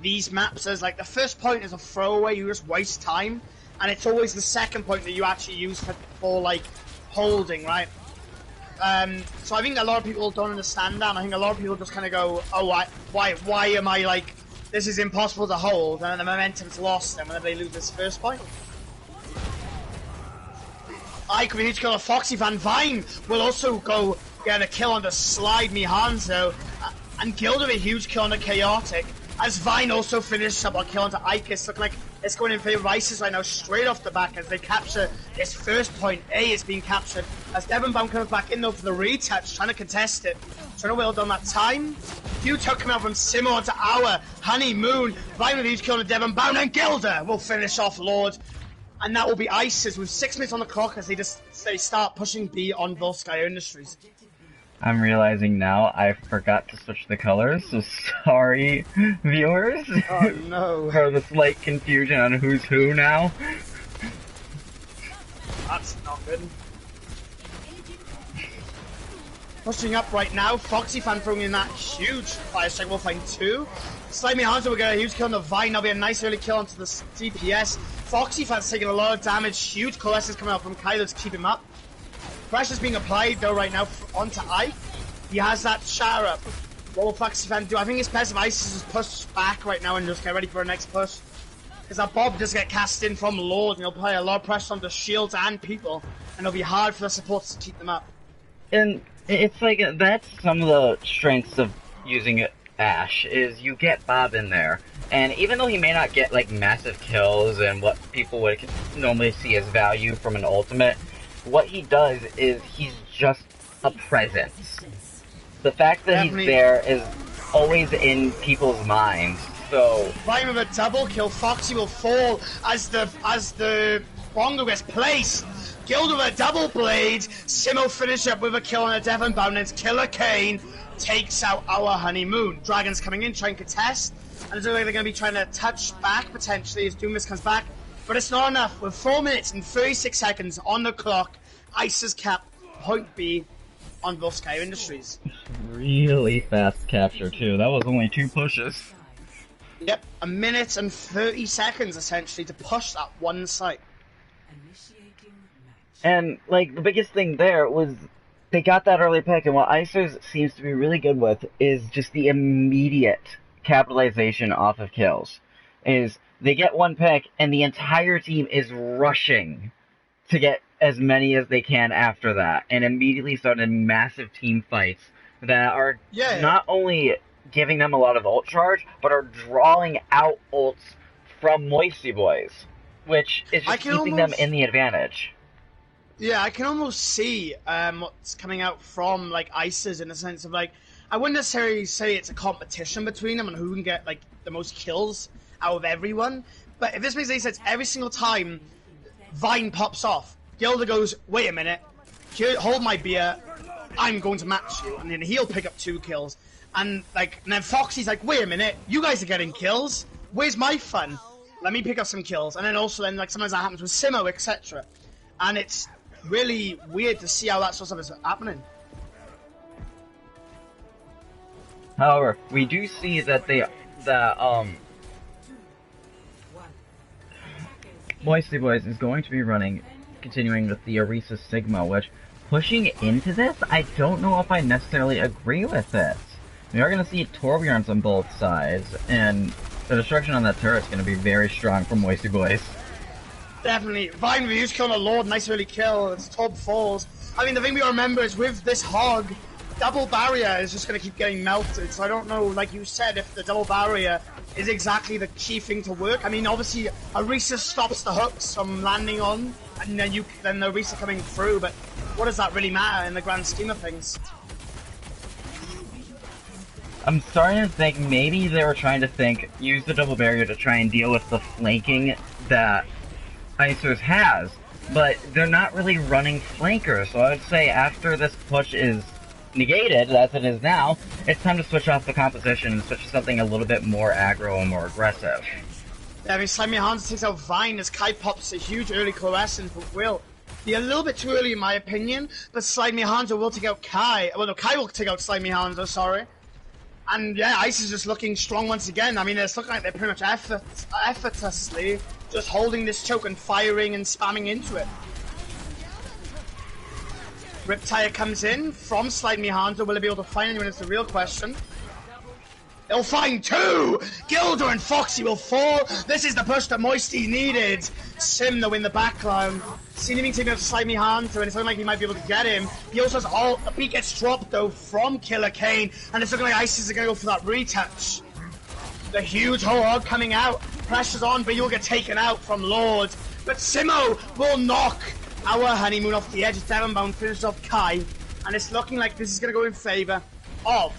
these maps as like the first point is a throwaway, you just waste time, and it's always the second point that you actually use for like holding, right? So I think a lot of people don't understand that, and I think a lot of people just kind of go, oh, why am I like, this is impossible to hold, and then the momentum's lost, and whenever they lose this first point. I could be huge kill on Foxy Fan. Vine will also go get a kill on the Slide Me Hanzo, and Gilda a huge kill on the Chaotic, as Vine also finished up on kill onto ICERS. Looking like it's going in favor of ICERS right now, straight off the back as they capture this first point. A is being captured as Devonbound comes back in though for the retouch, trying to contest it. Trying to well done that time. Huge hook coming out from Simo onto our Honeymoon. Vine with a huge kill on Devonbound, and Gilda will finish off Lord. And that will be ICERS with 6 minutes on the clock as they start pushing B on Volskaya Industries. I'm realizing now I forgot to switch the colors, so sorry, viewers. Oh no. For the slight confusion on who's who now. That's not good. Pushing up right now, Foxy Fan throwing in that huge fire strike. We'll find 2. Slimy Hunter will get a huge kill on the Vine. That'll be a nice early kill onto the DPS. Foxy Fan's taking a lot of damage. Huge coalescence coming out from Kylo to keep him up. Pressure's being applied though right now onto Ike. He has that shatter up. What will Foxy Fan do? I think it's best if ICERS just push back right now and just get ready for a next push. Because that Bob does get cast in from Lord, and he'll apply a lot of pressure onto shields and people, and it'll be hard for the supports to keep them up. And it's like, that's some of the strengths of using Ashe, is you get Bob in there, and even though he may not get like massive kills and what people would normally see as value from an ultimate, what he does is he's just a presence. The fact that he's there is always in people's minds. So Vine with a double kill. Foxy will fall as the Bongo gets placed. Guild with a double blade. Simo finish up with a kill on a Devon Bound, and Killer Kane takes out our honeymoon. Dragons coming in, trying to contest. And it's like they're going to be trying to touch back, potentially, as Doomus comes back. But it's not enough. With 4 minutes and 36 seconds on the clock, ICERS cap point B on Volskaya Industries. Really fast capture, too. That was only 2 pushes. Yep, 1 minute and 30 seconds, essentially, to push that one site. And, like, the biggest thing there was they got that early pick, and what ICERS seems to be really good with is just the immediate capitalization off of kills. Is they get 1 pick, and the entire team is rushing to get as many as they can after that, and immediately started massive team fights that are not only giving them a lot of ult charge, but are drawing out ults from Moisty Boys, which is just keeping them in the advantage. Yeah, I can almost see what's coming out from, like, ICERS in the sense of, like, I wouldn't necessarily say it's a competition between them and who can get, like, the most kills out of everyone, but if this makes any sense, every single time Vine pops off, Gilda goes, wait a minute, hold my beer, I'm going to match you, and then he'll pick up 2 kills, and then Foxy's like, wait a minute, you guys are getting kills, where's my fun? Let me pick up some kills, and then also then, like, sometimes that happens with Simo, etc., and it's really weird to see how that sort of stuff is happening. However, we do see that Moisty Boys is going to be continuing with the Orisa Sigma, which, pushing into this, I don't know if I necessarily agree with it. We are going to see Torbjorns on both sides, and the destruction on that turret is going to be very strong from Moisty Boys. Definitely. Vine reviews killing a Lord, nice early kill, it's top falls. I mean, the thing we remember is with this hog, double barrier is just going to keep getting melted, so I don't know, like you said, if the double barrier is exactly the key thing to work. I mean, obviously, Orisa stops the hooks from landing on, and then the Orisa coming through, but what does that really matter in the grand scheme of things? I'm starting to think maybe they were trying to use the double barrier to try and deal with the flanking that ICERS has, but they're not really running flankers, so I would say after this push is negated, as it is now, it's time to switch off the composition and switch to something a little bit more aggro and more aggressive. Yeah, I mean, Slimy Hans takes out Vine as Kai pops a huge early coalescence, but will be a little bit too early in my opinion, but Slimy Hanzo will take out Kai. Well, no, Kai will take out Slimy Hanzo, sorry. And yeah, ICE is just looking strong once again. I mean, it's looking like they're pretty much effortlessly just holding this choke and firing and spamming into it. Riptire comes in from Slimy Hanzo. Will he be able to find anyone? It's the real question. They'll find 2! Gilder and Foxy will fall. This is the push that Moisty needed. Sim, though, in the background. Seen him taking out Slimy Hanzo, and it's looking like he might be able to get him. He also has ult. The beat gets dropped, though, from Killer Kane, and it's looking like ICERS are going to go for that retouch. The huge hog coming out. Pressure's on, but you'll get taken out from Lord. But Simo will knock our honeymoon off the edge. Devonbound finishes off Kai, and it's looking like this is going to go in favor of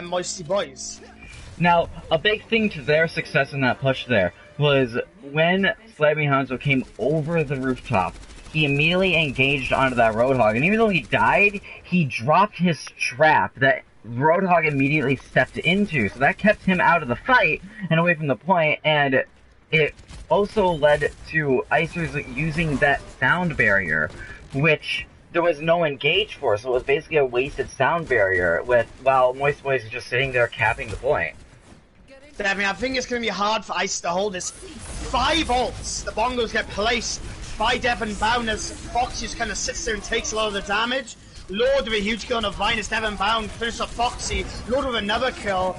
Moisty Boys. Now, a big thing to their success in that push there was when Slimy Hanzo came over the rooftop, he immediately engaged onto that Roadhog, and even though he died, he dropped his trap that Roadhog immediately stepped into, so that kept him out of the fight and away from the point, and it also led to ICERS using that sound barrier, which there was no engage for, so it was basically a wasted sound barrier while Moist Boys is just sitting there capping the point. I mean, I think it's going to be hard for ICE to hold this. 5 ults, the bongos get placed by Devon Bound as Fox just kind of sits there and takes a lot of the damage. Lord with a huge kill on a Vine as Devon Bound finishes off Foxy. Lord with another kill.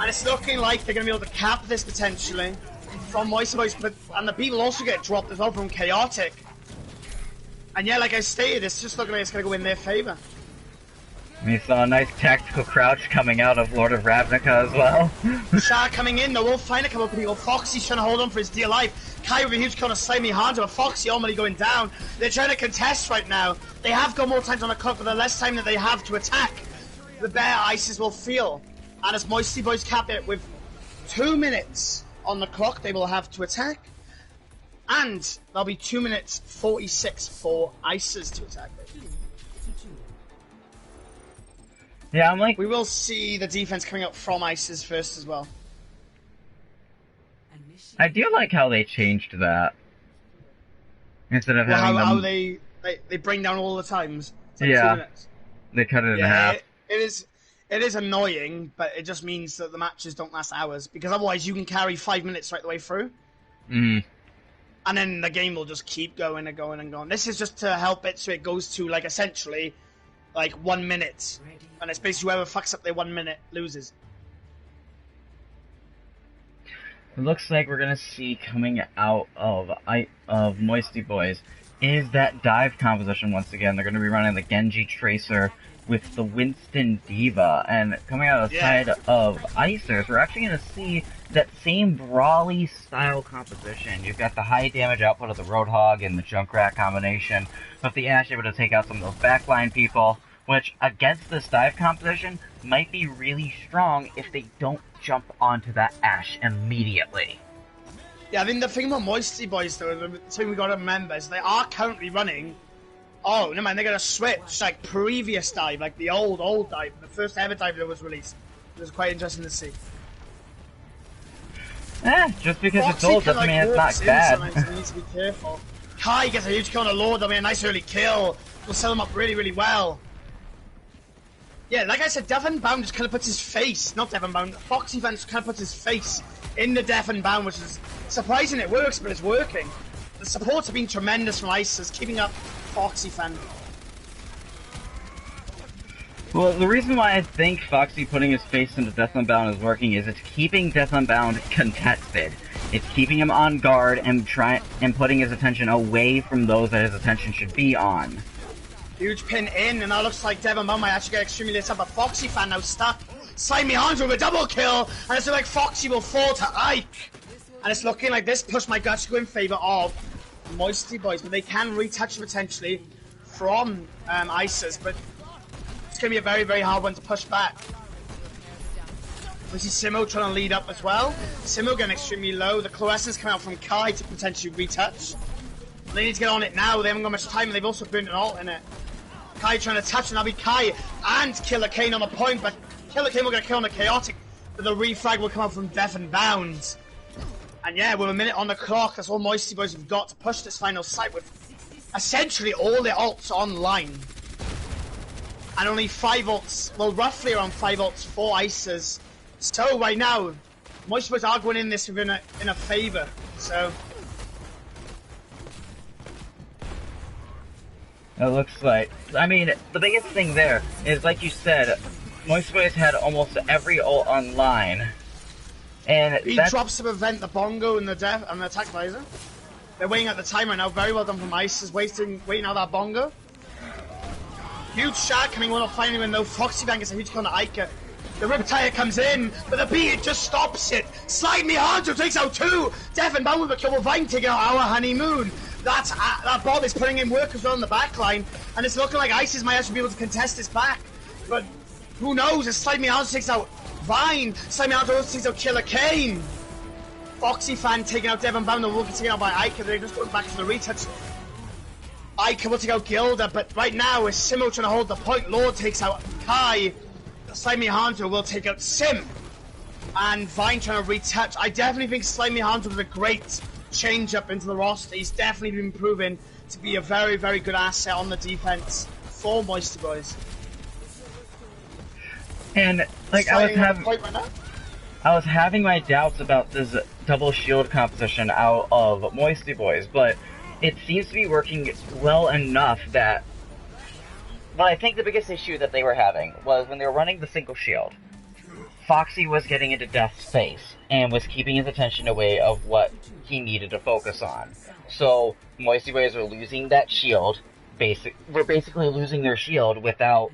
And it's looking like they're going to be able to cap this potentially from Moist Boys, and the beat will also get dropped as well from Chaotic. And yeah, like I stated, it's just looking like it's going to go in their favor. We saw a nice tactical crouch coming out of Lord of Ravnica as well. Shah coming in, though, we'll find a couple of people. Foxy's trying to hold on for his dear life. Kai with a huge kill on a Slimy Hanzo, but Foxy already going down. They're trying to contest right now. They have got more times on the clock, but the less time that they have to attack, the better ICERS will feel. And as Moisty Boys cap it with 2 minutes on the clock, they will have to attack. And there'll be 2 minutes 46 for ICERS to attack it. Yeah, I'm like... We will see the defense coming up from ICERS first as well. I do like how they changed that. Instead of having them... how they bring down all the times. It's like 2 minutes. They cut it in half. It is annoying, but it just means that the matches don't last hours, because otherwise you can carry 5 minutes right the way through. Mm. And then the game will just keep going and going and going. This is just to help it so it goes to, like, essentially, like, 1 minute. And it's basically whoever fucks up their 1 minute loses. It looks like we're gonna see coming out of Moisty Boys is that dive composition once again. They're gonna be running the Genji Tracer with the Winston Diva, and coming out of the side of ICERS, we're actually going to see that same brawly style composition. You've got the high damage output of the Roadhog and the Junkrat combination, with the Ashe able to take out some of those backline people, which against this dive composition might be really strong if they don't jump onto that Ashe immediately. Yeah, I mean the thing about Moisty Boys though, the thing we got to remember is they are currently running. Oh, never mind, they're going to switch, like, previous dive, like the old dive, the first ever dive that was released. It was quite interesting to see. Just because it's old doesn't mean it's not bad. So you need to be careful. Kai gets a huge kill on a Lord, I mean, a nice early kill. Will set him up really, really well. Yeah, like I said, Death Unbound just kind of puts his face, not Death Unbound, Foxy Fan just kind of puts his face in the Death Unbound, which is surprising it works, but it's working. The supports have been tremendous from ICERS, keeping up Foxy Fan. Well, the reason why I think Foxy putting his face into Death Unbound is working is it's keeping Death Unbound contested. It's keeping him on guard and putting his attention away from those that his attention should be on. Huge pin in, and that looks like Death Unbound might actually get extremely lit up, but Foxy Fan now stuck. Slimy Hans with a double kill, and it's like Foxy will fall to Ike. And it's looking like this push might actually go in favour of Moisty Boys, but they can retouch potentially from ICERS, but it's going to be a very, very hard one to push back. We see Simo trying to lead up as well. Simo getting extremely low. The Cloessence coming out from Kai to potentially retouch. They need to get on it now. They haven't got much time, and they've also burned an ult in it. Kai trying to touch, and that'll be Kai and Killer Kane on the point, but Killer Kane will get a kill on the Chaotic, but the refrag will come out from Death Unbound. And yeah, with a minute on the clock, that's all Moisty Boys have got to push this final site with essentially all their ults online. And only 5 ults, well, roughly around 5 ults for ICERS. So right now, Moisty Boys are going in this in a favour. So it looks like, I mean, the biggest thing there is, like you said, Moisty Boys had almost every ult online. And he drops to prevent the bongo and the death and the attack visor. They're waiting at the timer now. Very well done from ICERS, waiting out that bongo. Huge shot coming on finally when though Foxy Fan gets a huge kill on Ica. The Riptire comes in, but the beat just stops it. Slimy Hanzo takes out 2. Death Unbound with a kill with Vine taking out our honeymoon. That Bob is putting in work as well on the back line, and it's looking like ICERS might actually be able to contest this back. But who knows? As Slimy Hanzo takes out Vine, Slimy Hanzo also takes out Killer Kane. Foxy Fan taking out Death Unbound, the Rookie taken out by Ica. They're just going back to the retouch. Ica will take out Gilda, but right now is Simo trying to hold the point. Lord takes out Kai. Slimy Hanzo will take out Sim. And Vine trying to retouch. I definitely think Slimy Hanzo was a great change up into the roster. He's definitely been proven to be a very, very good asset on the defense for Moisty Boys. And like I was having my doubts about this double shield composition out of Moisty Boys, but it seems to be working well enough that. Well, I think the biggest issue that they were having was when they were running the single shield. Foxy was getting into Death's face and was keeping his attention away of what he needed to focus on. So Moisty Boys were losing that shield. We're basically losing their shield without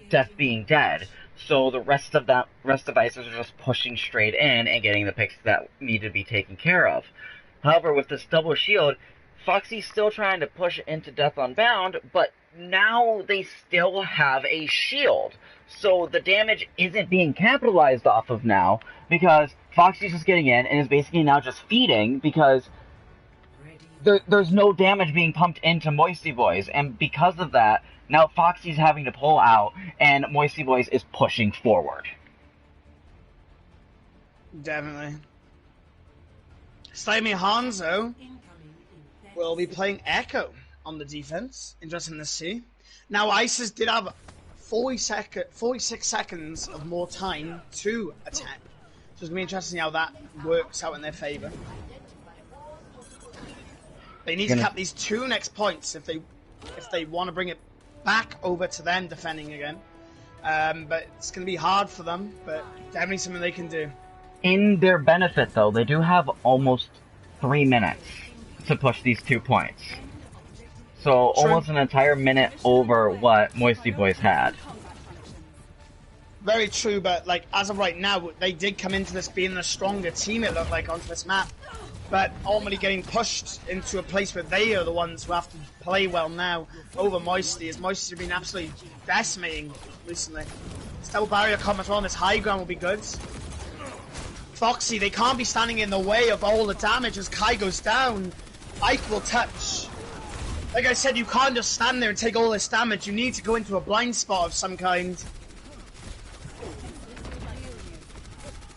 Death being dead. So the rest of ICERS are just pushing straight in and getting the picks that need to be taken care of. However, with this double shield, Foxy's still trying to push into Death Unbound, but now they still have a shield. So the damage isn't being capitalized off of now, because Foxy's just getting in and is basically now just feeding, because there's no damage being pumped into Moisty Boys, and because of that, now Foxy's having to pull out, and Moisty Boys is pushing forward. Definitely. Slimy Hanzo will be playing Echo on the defense. Interesting to see. Now, ICERS did have 46 seconds of more time to attack. So it's going to be interesting how that works out in their favor. They need to cap these 2 next points if they want to bring it back over to them defending again. But it's going to be hard for them, but definitely something they can do. In their benefit, though, they do have almost 3 minutes to push these 2 points. So almost an entire minute over what Moisty Boys had. Very true, but like as of right now, they did come into this being the stronger team, it looked like, onto this map. But ultimately getting pushed into a place where they are the ones who have to play well now over Moisty, as Moisty's been absolutely decimating recently. Still barrier coming as well, and this high ground will be good. Foxy, they can't be standing in the way of all the damage as Kai goes down. Ike will touch. Like I said, you can't just stand there and take all this damage. You need to go into a blind spot of some kind.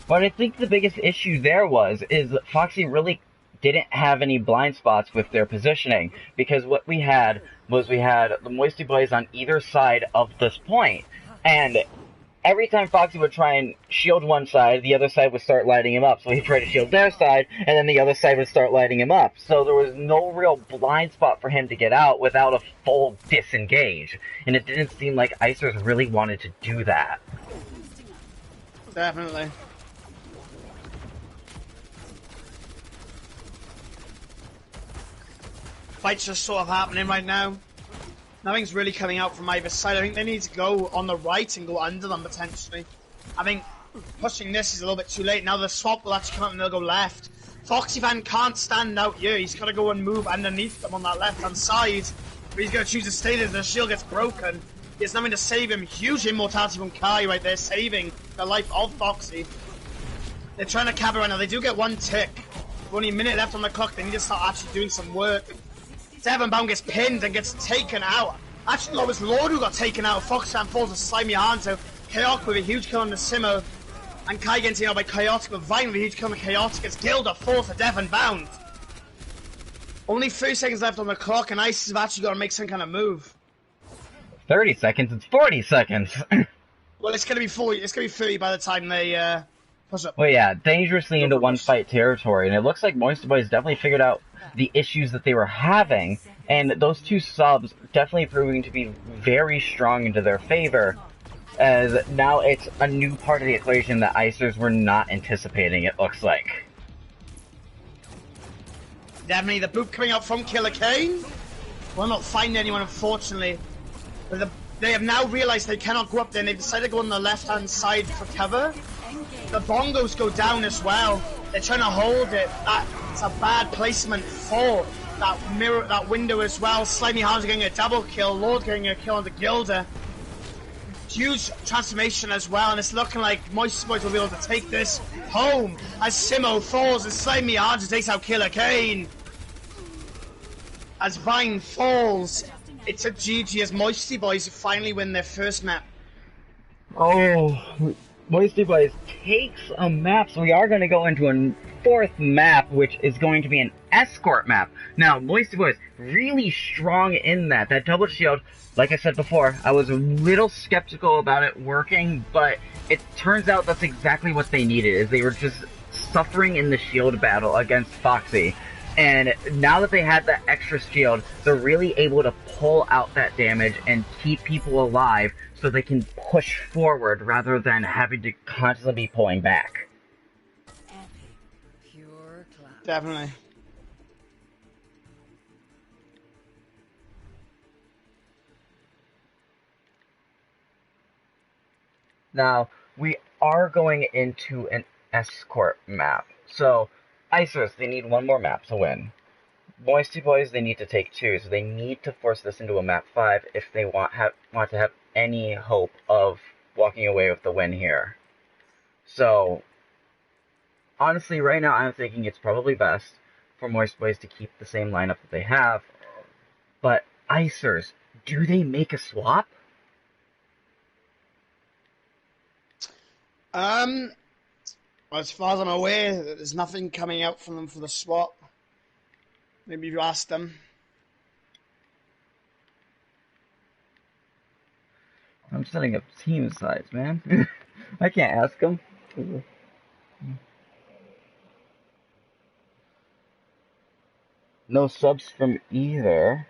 What I think the biggest issue there is that Foxy really didn't have any blind spots with their positioning, because what we had the Moisty Boys on either side of this point, and every time Foxy would try and shield one side, the other side would start lighting him up. So he'd try to shield their side, and then the other side would start lighting him up. So there was no real blind spot for him to get out without a full disengage. And it didn't seem like ICERS really wanted to do that. Definitely. Fight's just sort of happening right now. Nothing's really coming out from either side. I think they need to go on the right and go under them, potentially. I think pushing this is a little bit too late. Now the swap will actually come out and they'll go left. Foxy Van can't stand out here. He's got to go and move underneath them on that left-hand side. But he's going to choose to stay there. The shield gets broken. He has nothing to save him. Huge immortality from Kai right there, saving the life of Foxy. They're trying to cap it right now. They do get 1 tick. With only a minute left on the clock. They need to start actually doing some work. Devonbound gets pinned and gets taken out. Actually, no, it was Lord who got taken out. Foxfam falls to Slimy Hanzo. Chaotic with a huge kill on the Simo. And Kai getting taken out by Chaotic with Vine with a huge kill on Chaotic. It's Gilda falls to Devonbound. Only 30 seconds left on the clock, and ICERS have actually got to make some kind of move. 30 seconds? It's 40 seconds! Well, it's gonna be 40. It's gonna be 30 by the time they push up. Well, yeah, dangerously into one-fight territory, and it looks like Moisty Boys definitely figured out the issues that they were having, and those 2 subs definitely proving to be very strong into their favor, as now it's a new part of the equation that ICERS were not anticipating, it looks like. Definitely the boot coming out from Killer Kane. Will not find anyone, unfortunately. But they have now realized they cannot go up there, and they've decided to go on the left-hand side for cover. The bongos go down as well. They're trying to hold it. That's a bad placement for that window as well. Slimy Hands getting a double kill. Lord getting a kill on the Gilda. Huge transformation as well, and it's looking like Moisty Boys will be able to take this home as Simo falls and Slimy Hands takes out Killer Kane. As Vine falls, it's a GG as Moisty Boys finally win their first map. Oh, Moisty Boys takes a map, so we are going to go into a 4th map, which is going to be an escort map. Now, Moisty Boys really strong in that. That double shield, like I said before, I was a little skeptical about it working, but it turns out that's exactly what they needed, is they were just suffering in the shield battle against Foxy. And now that they had that extra shield, they're really able to pull out that damage and keep people alive so they can push forward rather than having to constantly be pulling back. Definitely. Now, we are going into an escort map. So, ICERS, they need 1 more map to win. Moisty Boys, they need to take 2, so they need to force this into a map 5 if they want to have any hope of walking away with the win here. So, honestly, right now I'm thinking it's probably best for Moist Boys to keep the same lineup that they have. But ICERS, do they make a swap? As far as I'm aware, there's nothing coming out from them for the swap. Maybe you ask them. I'm setting up team sides, man. I can't ask them. No subs from either.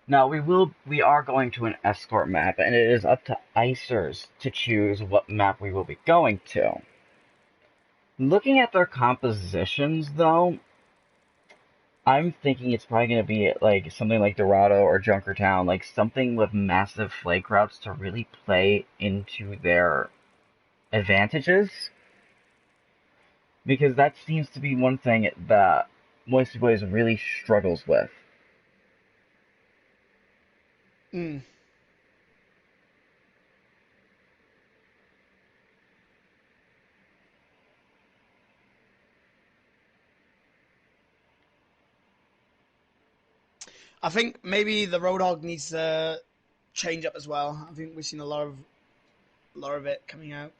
Now we are going to an escort map, and it is up to ICERS to choose what map we will be going to. Looking at their compositions, though, I'm thinking it's probably going to be like something like Dorado or Junkertown, like something with massive flake routes to really play into their advantages. Because that seems to be one thing that Moisty Boys really struggles with. Mm. I think maybe the Roadhog needs to change up as well. I think we've seen a lot of it coming out.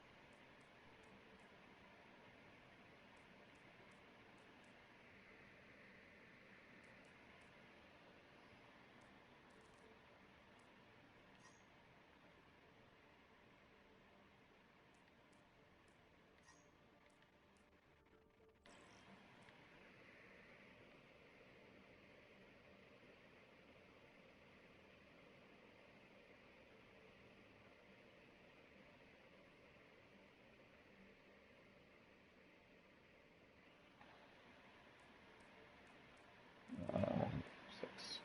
Six.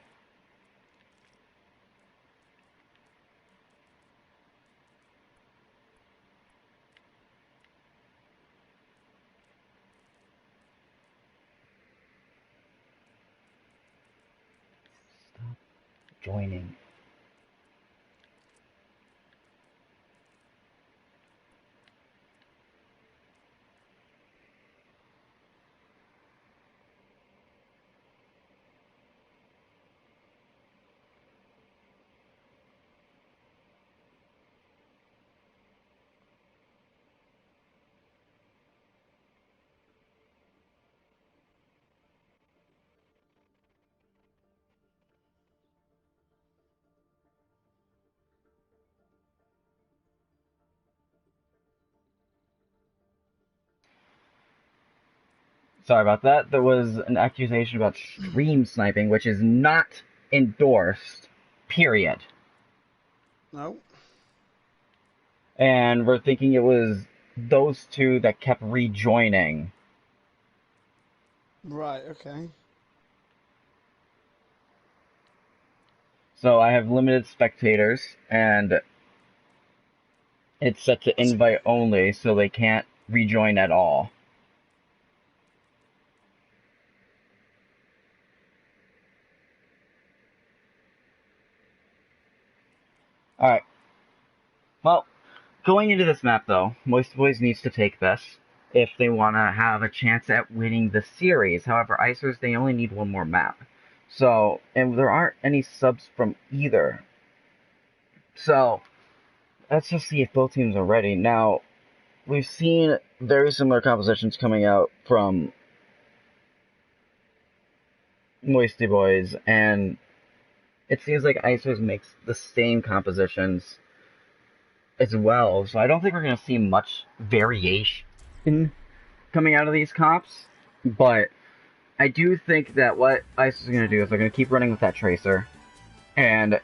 Stop joining. Sorry about that. There was an accusation about stream sniping, which is not endorsed. Period. No. And we're thinking it was those two that kept rejoining. Right, okay. So I have limited spectators, and it's set to invite only, so they can't rejoin at all. Alright. Well, going into this map, though, Moist Boys needs to take this if they want to have a chance at winning the series. However, ICERS, they only need one more map. So, and there aren't any subs from either. So, let's just see if both teams are ready. Now, we've seen very similar compositions coming out from Moisty Boys, and it seems like ICERS makes the same compositions as well. So I don't think we're going to see much variation coming out of these comps, but I do think that what ICERS is going to do is they're going to keep running with that Tracer, and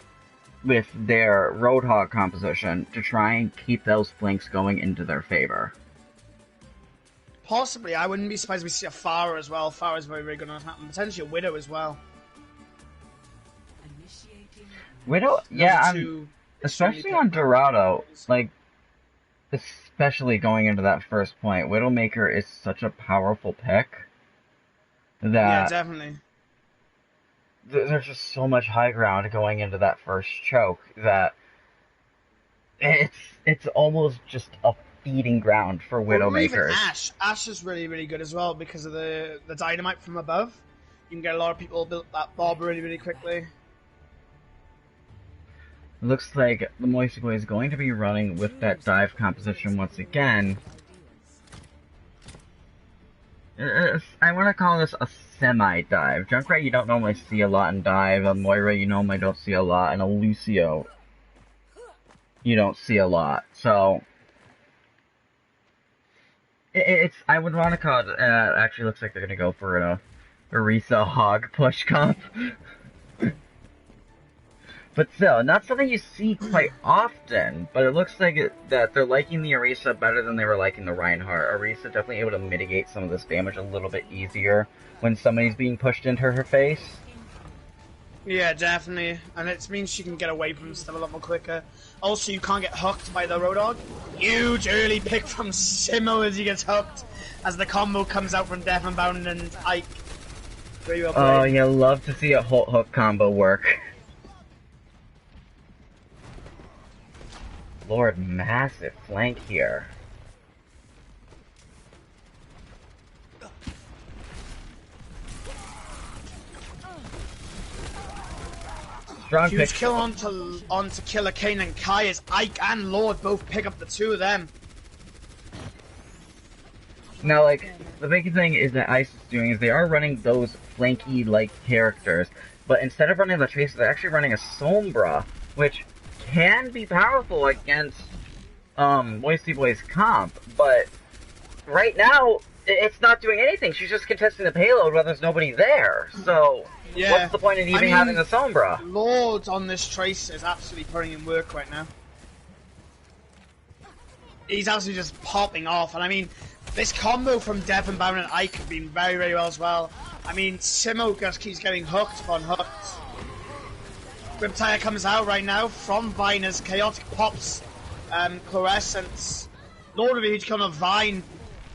with their Roadhog composition to try and keep those flanks going into their favor. Possibly. I wouldn't be surprised if we see a Pharah as well. Pharah's very, very good on that. And potentially a Widow as well. Widow? Yeah, especially on Dorado, like, especially going into that first point, Widowmaker is such a powerful pick that... Yeah, definitely. There's just so much high ground going into that first choke that it's almost just a feeding ground for Or even Widowmakers. Ash. Ash is really, really good as well because of the dynamite from above. You can get a lot of people built that bob really, really quickly. Looks like the Moisty Boy is going to be running with that dive composition once again. I want to call this a semi-dive. Junkrat you don't normally see a lot in dive, a Moira you normally don't see a lot, and a Lucio you don't see a lot. So I would want to call it. Actually, looks like they're gonna go for a Orisa Hog push comp. But still, not something you see quite often, but it looks like that they're liking the Orisa better than they were liking the Reinhardt. Orisa definitely able to mitigate some of this damage a little bit easier when somebody's being pushed into her face. Yeah, definitely. And it means she can get away from stuff a lot more quicker. Also, you can't get hooked by the Roadhog. Huge early pick from Simo as he gets hooked, as the combo comes out from Death and Bound and Ike. Very well played. Oh, you love to see a hook combo work. Lord, massive flank here. Strong Huge pick. kill onto Killer Kane and Kai as Ike and Lord both pick up the two of them. Now, like, the big thing is that ICE is doing is they are running those flanky-like characters, but instead of running the Tracer, they're actually running a Sombra, which can be powerful against Moisty Boy's comp, but right now it's not doing anything. She's just contesting the payload when there's nobody there. So Yeah. what's the point in even having the Sombra? Lord on this Tracer is absolutely putting in work right now. He's absolutely just popping off, and I mean, this combo from Devon, Baron, and Ike have been very, very well as well. I mean, Simo just keeps getting hooked upon hooked. Riptire comes out right now from Viner's Chaotic Pops, Fluorescence. Lord of a huge kill on Vine.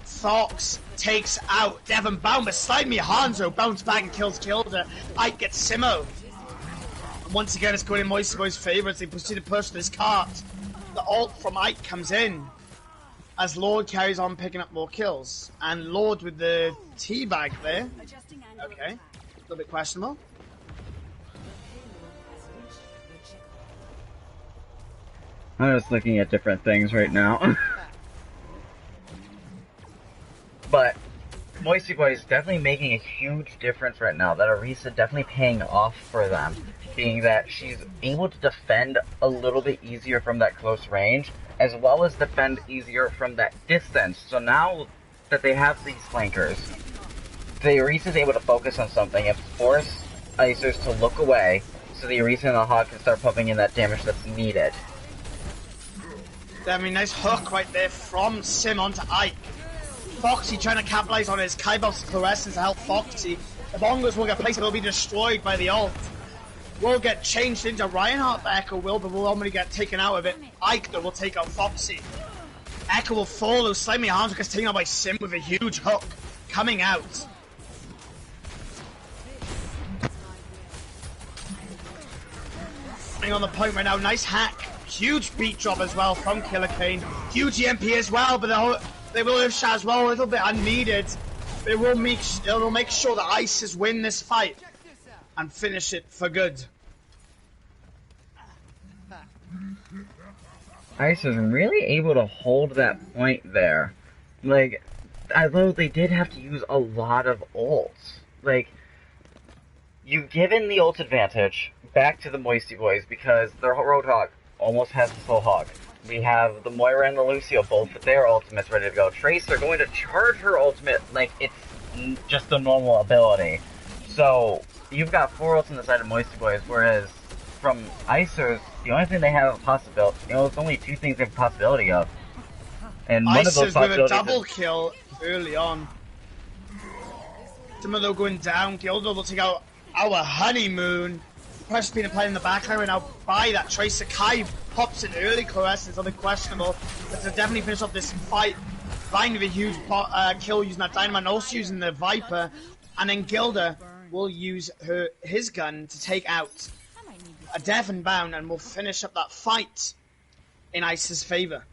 Fox takes out Devon Bound, but Slide Me Hanzo bounce back and kills Kilda. Ike gets Simo. And once again, it's going in Moisty Boy's favour as they proceed to push this cart. The ult from Ike comes in as Lord carries on picking up more kills. And Lord with the teabag there. Okay, a little bit questionable. I'm just looking at different things right now. But Moisty Boy is definitely making a huge difference right now. That Orisa definitely paying off for them, being that she's able to defend a little bit easier from that close range, as well as defend easier from that distance. So now that they have these flankers, the Orisa is able to focus on something and force ICERS to look away, so the Orisa and the Hog can start pumping in that damage that's needed. I mean, nice hook right there from Sim onto Ike. Foxy trying to capitalize on his Kaibo's Fluorescence to help Foxy. The bongos will get placed, but will be destroyed by the ult. Will get changed into Reinhardt, the Echo will, but will only get taken out of it. Ike, though, will take out Foxy. Echo will follow, Slimy Hanzo gets taken out by Sim with a huge hook coming out. On the point right now, nice hack. Huge beat drop as well from Killer Kane. Huge EMP as well, but they will have shot as well, a little bit unneeded. But it will make sure that ICERS win this fight and finish it for good. ICERS really able to hold that point there. Like, although they did have to use a lot of ults. Like, you've given the ult advantage back to the Moisty Boys because their Roadhog almost has the full hog. We have the Moira and the Lucio both with their ultimates ready to go. Tracer going to charge her ultimate like it's just a normal ability. So you've got 4 ults on the side of Moisty Boys, whereas from ICERS, the only thing they have a possibility, there's only 2 things they have a possibility of. And one of those ICERS with a possibilities double kill early on. Timotho going down, Gildo will take out our honeymoon. Pressure's being applied in the backline right now by that Tracer. Kai pops in early, Fluorescence, something questionable, but to definitely finish off this fight. Vine with a huge kill using that Dynamite and also using the Viper, and then Gilda will use his gun to take out a Devon Bound and will finish up that fight. in Ice's favor.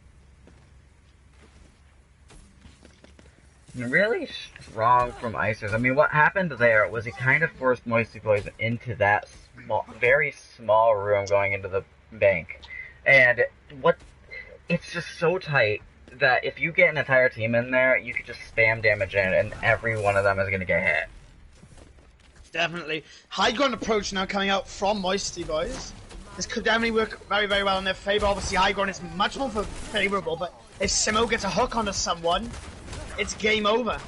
Really strong from ICERS. I mean, what happened there was he kind of forced Moisty Boys into that very small room going into the bank. And it's just so tight that if you get an entire team in there, you could just spam damage in and every one of them is going to get hit. Definitely. High ground approach now coming out from Moisty Boys. This could definitely work very, very well in their favor. Obviously, high ground is much more favorable, but if Simo gets a hook onto someone, it's game over.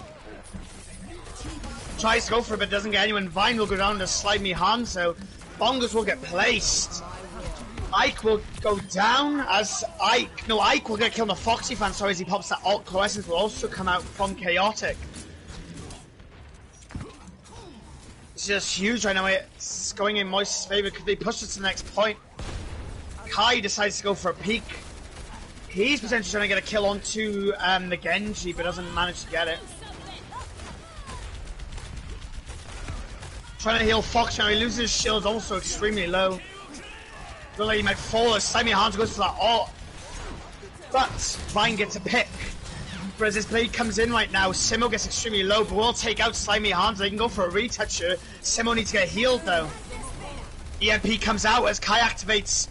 Tries to go for it, but doesn't get anyone. Vine will go down to Slimy Hanzo. Bongos will get placed. Ike will go down as Ike will get killed on the Foxy fan, sorry, as he pops that alt. Coessence will also come out from Chaotic. It's just huge right now. It's going in Moist's favor. Could they push it to the next point? Kai decides to go for a peek. He's potentially trying to get a kill onto the Genji, but doesn't manage to get it. Trying to heal Fox now. He loses his shield, also extremely low. Looks like he might fall as Slimy Hanzo goes for that ult. But Vine gets a pick. But as his blade comes in right now, Simo gets extremely low, but will take out Slimy Hanzo. They can go for a retoucher. Simo needs to get healed though. EMP comes out as Kai activates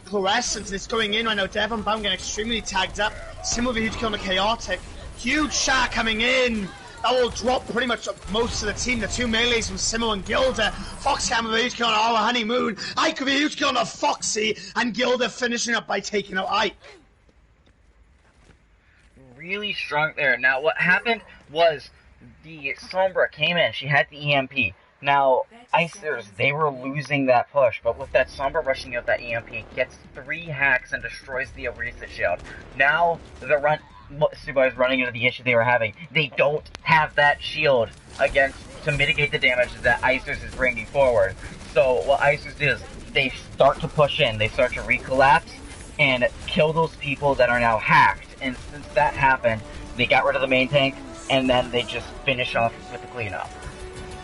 Fluorescence, and it's going in right now. Devon Baum getting extremely tagged up. Simo with a huge kill on the Chaotic. Huge shot coming in. That will drop pretty much most of the team. The two melees from Simo and Gilda. Foxcam with a huge kill on our Honeymoon. Ike with a huge kill on the Foxy. And Gilda finishing up by taking out Ike. Really strong there. Now, what happened was the Sombra came in. She had the EMP. Now, ICERS, they were losing that push, but with that Sombra rushing out that EMP, gets 3 hacks and destroys the Orisa shield. Now, Suba is running into the issue they were having. They don't have that shield to mitigate the damage that ICERS is bringing forward. So, what ICERS did is, they start to push in, they start to recollapse, and kill those people that are now hacked. And since that happened, they got rid of the main tank, and then they just finish off with the cleanup.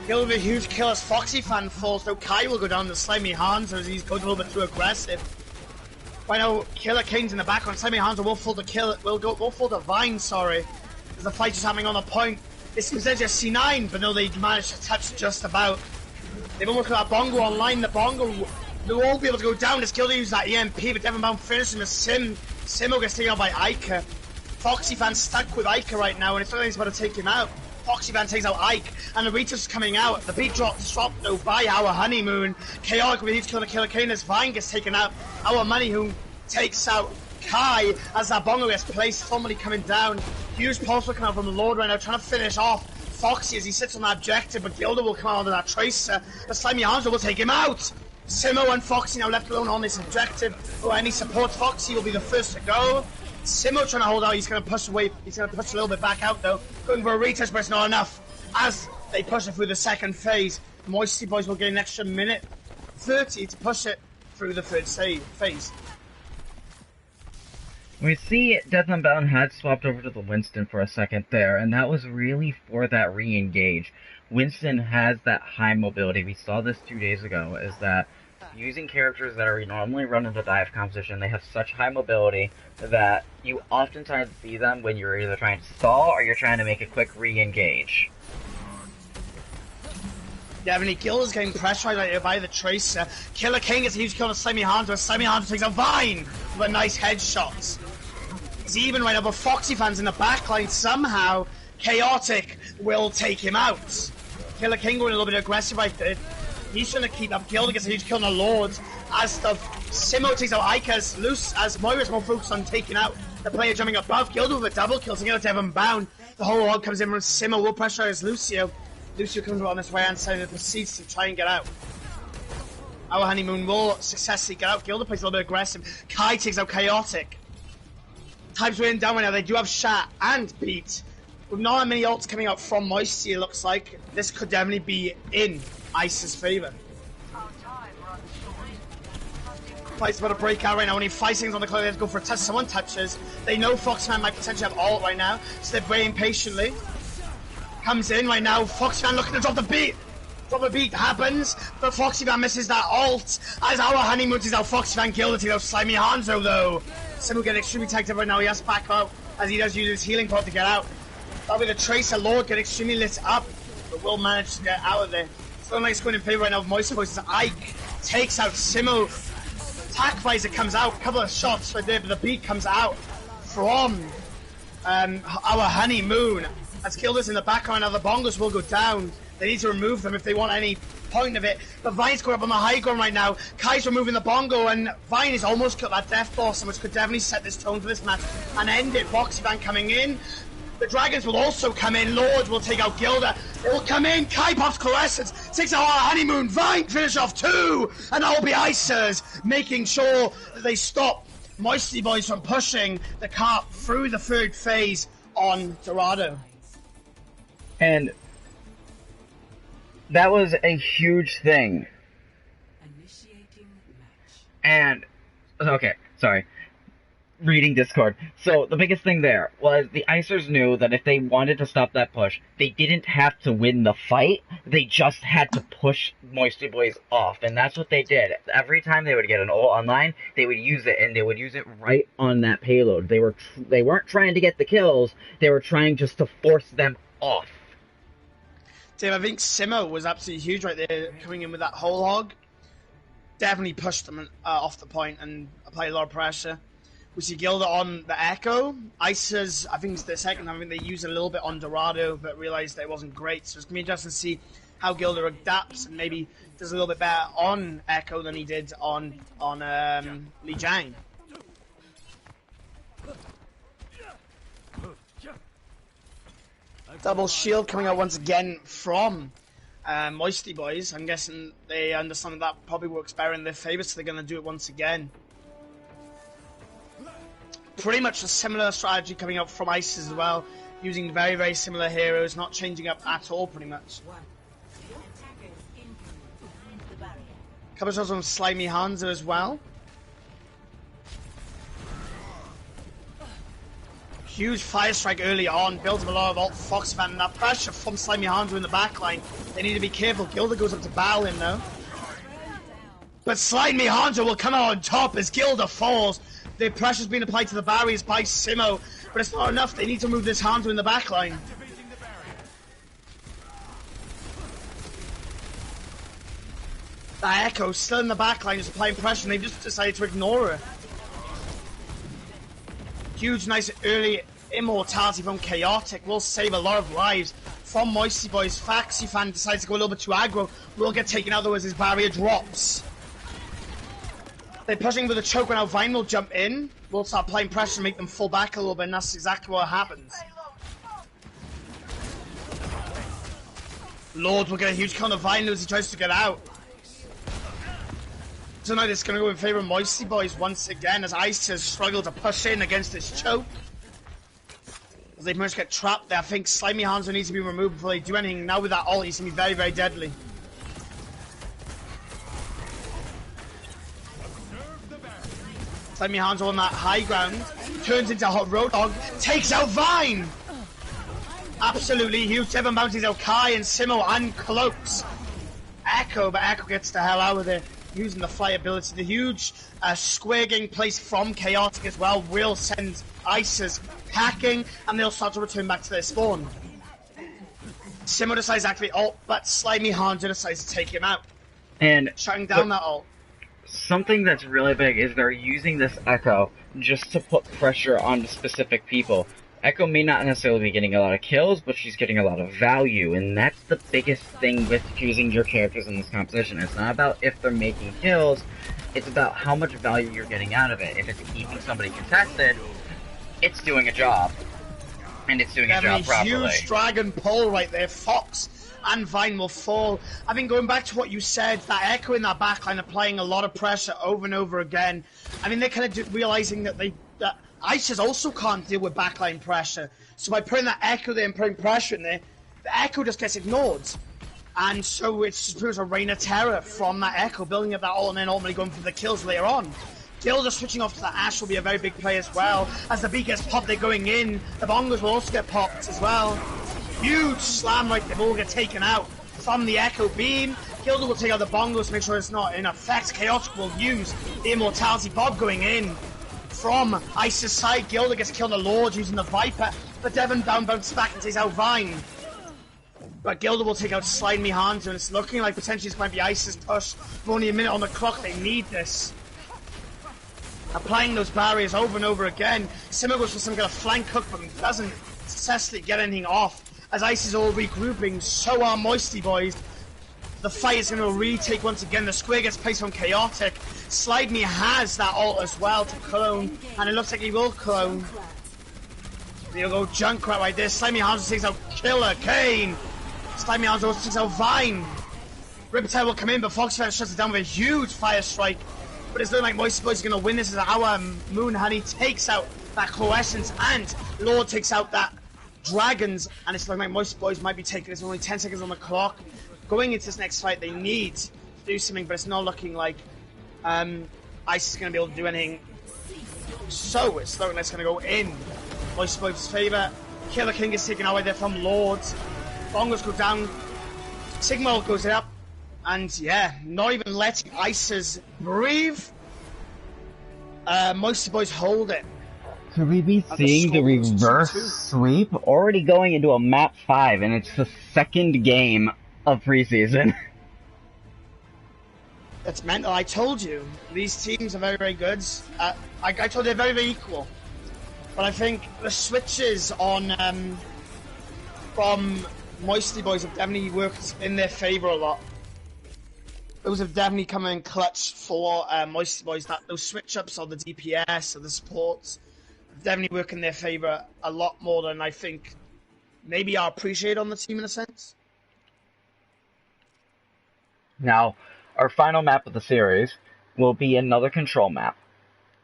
Kill with a huge kill as Foxy fan falls, though Kai will go down to Slimy Hanzo as he's going a little bit too aggressive. Right now, Killer King's in the background. Slimy Hanzo will fall the Vine, sorry. As the fight is happening on the point. It's potentially a C9, but no, they managed to touch just about. They've almost got that Bongo online. The Bongo, they won't be able to go down. It's Gilda use that EMP, but Devon Baum finishing the Simo gets taken out by Ica. Foxy fan stuck with Ica right now, and it's not like he's about to take him out. Foxy fan takes out Ike, and the Rita's coming out. The beat drops though by our Honeymoon. Chaotic with a huge kill on Killer Kane as Vine gets taken out. Our Money takes out Kai as that Bongo gets placed. Somebody coming down. Huge pulse will come out from the Lord right now, trying to finish off Foxy as he sits on that objective, but Gilda will come out onto that Tracer. The Slimy Hanzo will take him out. Simo and Foxy now left alone on this objective. Oh, any support, Foxy will be the first to go. Simo trying to hold out, he's going to push away, he's going to push a little bit back out though. Going for a retouch, but it's not enough. As they push it through the second phase, Moisty Boys will get an extra minute 30 to push it through the third phase. We see Death Unbound had swapped over to the Winston for a second there, and that was really for that re-engage. Winston has that high mobility. We saw this 2 days ago, is that using characters that are normally run into dive composition, they have such high mobility that you oftentimes see them when you're either trying to stall or you're trying to make a quick re-engage. Definitely, Gilda's getting pressurized right here by the Tracer. Killer King is a huge kill on Slimy Hanzo, as Slimy Hanzo takes a Vine with a nice headshot. It's even right now, but Foxy fans in the backline somehow. Chaotic will take him out. Killer King going a little bit aggressive right there. He's trying to keep up. Gilda gets a huge kill on the Lord as the Simo takes out Ika's loose as Moira's more focused on taking out the player jumping above. Gilda with a double kill, taking out Devon Bound. The whole log comes in from Simo, will pressurize Lucio. Lucio comes on his right hand side and proceeds to try and get out. Our Honeymoon will successfully get out. Gilda plays a little bit aggressive. Kai takes out Chaotic. Time's weighing down right now. They do have Shat and Beat. With not that many ults coming out from Moisty, it looks like this could definitely be in Ice's favor. Fight's about to break out right now. Only 5 seconds on the clock. They have to go for a touch. Someone touches. They know Foxman might potentially have ult right now, so they're waiting patiently. Comes in right now. Foxman looking to drop the beat. Drop the beat happens, but Foxyman misses that ult. As our Honeymoon takes out Foxyman, Gilda takes out Slimy Hanzo though. Simo getting extremely tagged up right now. He has to back out as he does use his healing pod to get out. That'll be the Tracer Lord get extremely lit up, but will manage to get out of there. Still nice going in favor right now of MOISTY Boys as Ike takes out Simo. Attack Visor comes out, couple of shots right there, but the beat comes out from our honeymoon. As Gilda's in the background, now the bongos will go down. They need to remove them if they want any point of it. But Vine's going up on the high ground right now. Kai's removing the bongo, and Vine is almost got that death blossom, which could definitely set this tone for this match and end it. Boxy Van coming in. The Dragons will also come in. Lord will take out Gilda. They will come in. Kai pops Coalescence. Takes out our honeymoon. Vine finish off 2. And that will be ICERS making sure that they stop MOISTY Boys from pushing the cart through the third phase on Dorado. And that was a huge thing. And, okay, sorry. Reading Discord. So, the biggest thing there was the ICERS knew that if they wanted to stop that push, they didn't have to win the fight, they just had to push MOISTY Boys off, and that's what they did. Every time they would get an ult online, they would use it, and they would use it right on that payload. They weren't trying to get the kills, they were trying just to force them off. Dave, I think Simo was absolutely huge right there, coming in with that whole hog. Definitely pushed them off the point and applied a lot of pressure. We see Gilda on the Echo. ICERS, I think it's the second time. I think they used it a little bit on Dorado, but realized that it wasn't great. So it's going to be interesting to see how Gilda adapts and maybe does a little bit better on Echo than he did on Li Jiang. Double shield coming out once again from MOISTY Boys. I'm guessing they understand that probably works better in their favor, so they're going to do it once again. Pretty much a similar strategy coming up from ICERS as well, using very, very similar heroes, not changing up at all, pretty much. Couple shots from Slimy Hanzo as well. Huge fire strike early on, builds up a lot of ult Fox Fan, and that pressure from Slimy Hanzo in the backline. They need to be careful. Gilda goes up to battle him though. But Slimy Hanzo will come out on top as Gilda falls. The pressure's being applied to the barriers by Simo, but it's not enough. They need to move this Hanzo in the backline. That Echo still in the backline is applying pressure, and they've just decided to ignore her. Huge, nice early immortality from Chaotic will save a lot of lives from MOISTY Boys. Faxi Fan decides to go a little bit too aggro. Will get taken out though as his barrier drops. They're pushing with a choke when now Vine will jump in. We'll start applying pressure and make them fall back a little bit, and that's exactly what happens. Lord will get a huge count of Vine as he tries to get out. Tonight it's going to go in favor of MOISTY Boys once again as ICERS struggle to push in against this choke. As they manage to get trapped there, I think Slimy Hanzo needs to be removed before they do anything. Now with that ult, he's going to be very, very deadly. Slimy Hanzo on that high ground, turns into a hot Roadhog, takes out Vine! Absolutely huge. 7 bounties out Kai and Simo and Cloaks. Echo, but Echo gets the hell out of there using the fly ability. The huge square getting placed from Chaotic as well will send ICERS packing, and they'll start to return back to their spawn. Simo decides to activate ult, but Slimy Hanzo decides to take him out. And shutting down that ult. Something that's really big is they're using this Echo just to put pressure on specific people. Echo may not necessarily be getting a lot of kills, but she's getting a lot of value, and that's the biggest thing with choosing your characters in this competition. It's not about if they're making kills, it's about how much value you're getting out of it. If it's keeping somebody contested, it's doing a job. And it's doing a job properly. Huge dragon pull right there. Fox and Vine will fall. I mean, going back to what you said, that Echo in that backline applying a lot of pressure over and over again. I mean, they're kind of realizing that ICERS also can't deal with backline pressure. So by putting that Echo there and putting pressure in there, the Echo just gets ignored. And so it's just proves a reign of terror from that Echo, building up that ult and then ultimately going for the kills later on. Gilda switching off to the Ash will be a very big play as well. As the B gets popped, they're going in. The bongos will also get popped as well. Huge slam right there, will get taken out from the Echo beam. Gilda will take out the bongos to make sure it's not in effect. Chaotic will use the immortality bob going in from ICERS side. Gilda gets killed on the Lord using the Viper, but Devon down bounces back and takes out Vine. But Gilda will take out Slide Me Hands, and it's looking like potentially this might be ICERS push. With only a minute on the clock, they need this. Applying those barriers over and over again. Simmer goes for some kind of flank hook, but doesn't successfully get anything off. As Ice is all regrouping, so are Moisty Boys. The fight is going to retake once again. The square gets placed on Chaotic. Slide Me has that ult as well to clone, and it looks like he will clone. He'll go Junkrat right there. Slide Me Hans takes out Killer Kane. Slide Me Hans also takes out Vine. Riptide will come in, but Foxfire shuts it down with a huge fire strike. But it's looking like Moisty Boys is going to win this as our Moon Honey takes out that Coessence, and Lord takes out that Dragons, and it's looking like Moisty Boys might be taking this. Only 10 seconds on the clock. Going into this next fight, they need to do something, but it's not looking like Ice is going to be able to do anything. So it's looking like it's going to go in Moisty Boys' favour. Killer King is taken away there from Lords. Bongos go down. Sigma goes up. And yeah, not even letting ICERS breathe. Moisty Boys hold it. Could we be seeing the reverse sweep? Already going into a map 5, and it's the second game of preseason. It's mental. I told you. These teams are very, very good. I told you they're very, very equal. But I think the switches on from Moisty Boys have definitely worked in their favour a lot. Those have definitely come in clutch for Moisty Boys. Those switch-ups on the DPS or the supports have definitely work in their favour a lot more than I think maybe I appreciate on the team in a sense. Now, our final map of the series will be another control map.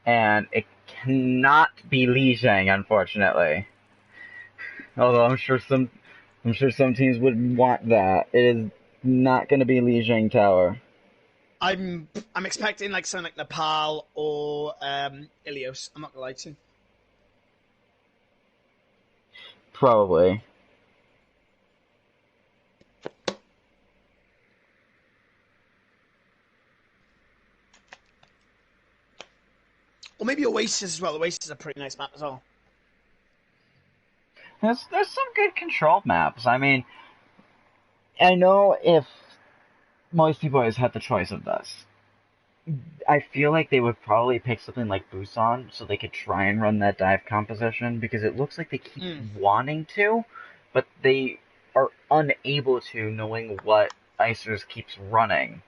And it cannot be Lijiang, unfortunately. Although I'm sure some teams would want that. It is not going to be Lijiang Tower. I'm expecting like something like Nepal or Ilios. I'm not gonna lie to you. Probably. Or maybe Oasis as well. Oasis is a pretty nice map as well. There's some good control maps. I mean, I know if Moisty Boys had the choice of this, I feel like they would probably pick something like Busan so they could try and run that dive composition, because it looks like they keep wanting to, but they are unable to, knowing what ICERS keeps running.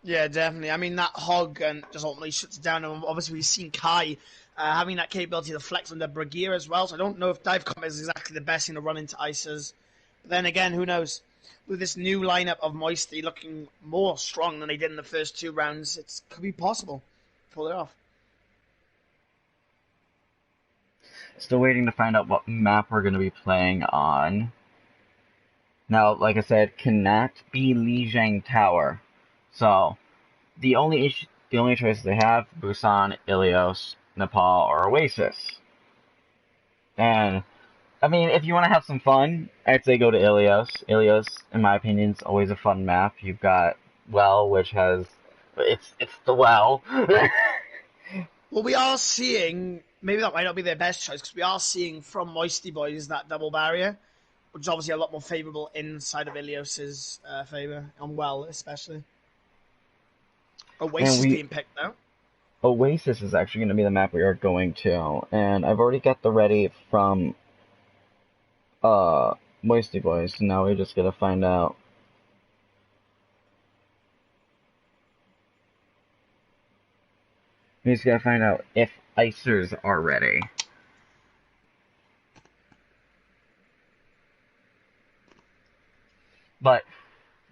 Yeah, definitely. I mean, that Hog and just ultimately shuts it down. And obviously, we've seen Kai having that capability to flex on the Bragier as well. So I don't know if dive comp is exactly the best thing to run into ICERS. But then again, who knows? With this new lineup of Moisty looking more strong than they did in the first 2 rounds, it could be possible to pull it off. Still waiting to find out what map we're going to be playing on. Now, like I said, cannot be Lijiang Tower. So, the only choices they have, Busan, Ilios, Nepal, or Oasis. And, I mean, if you want to have some fun, I'd say go to Ilios. Ilios, in my opinion, is always a fun map. You've got Well, which has... It's the Well. Well, we are seeing... Maybe that might not be their best choice, because we are seeing from Moisty Boys that double barrier, which is obviously a lot more favourable inside of Ilios' favour, on Well especially. Oasis being picked now. Oasis is actually going to be the map we are going to, and I've already got the ready from Moisty Boys, so now we just gotta find out. We just gotta find out if ICERS are ready. But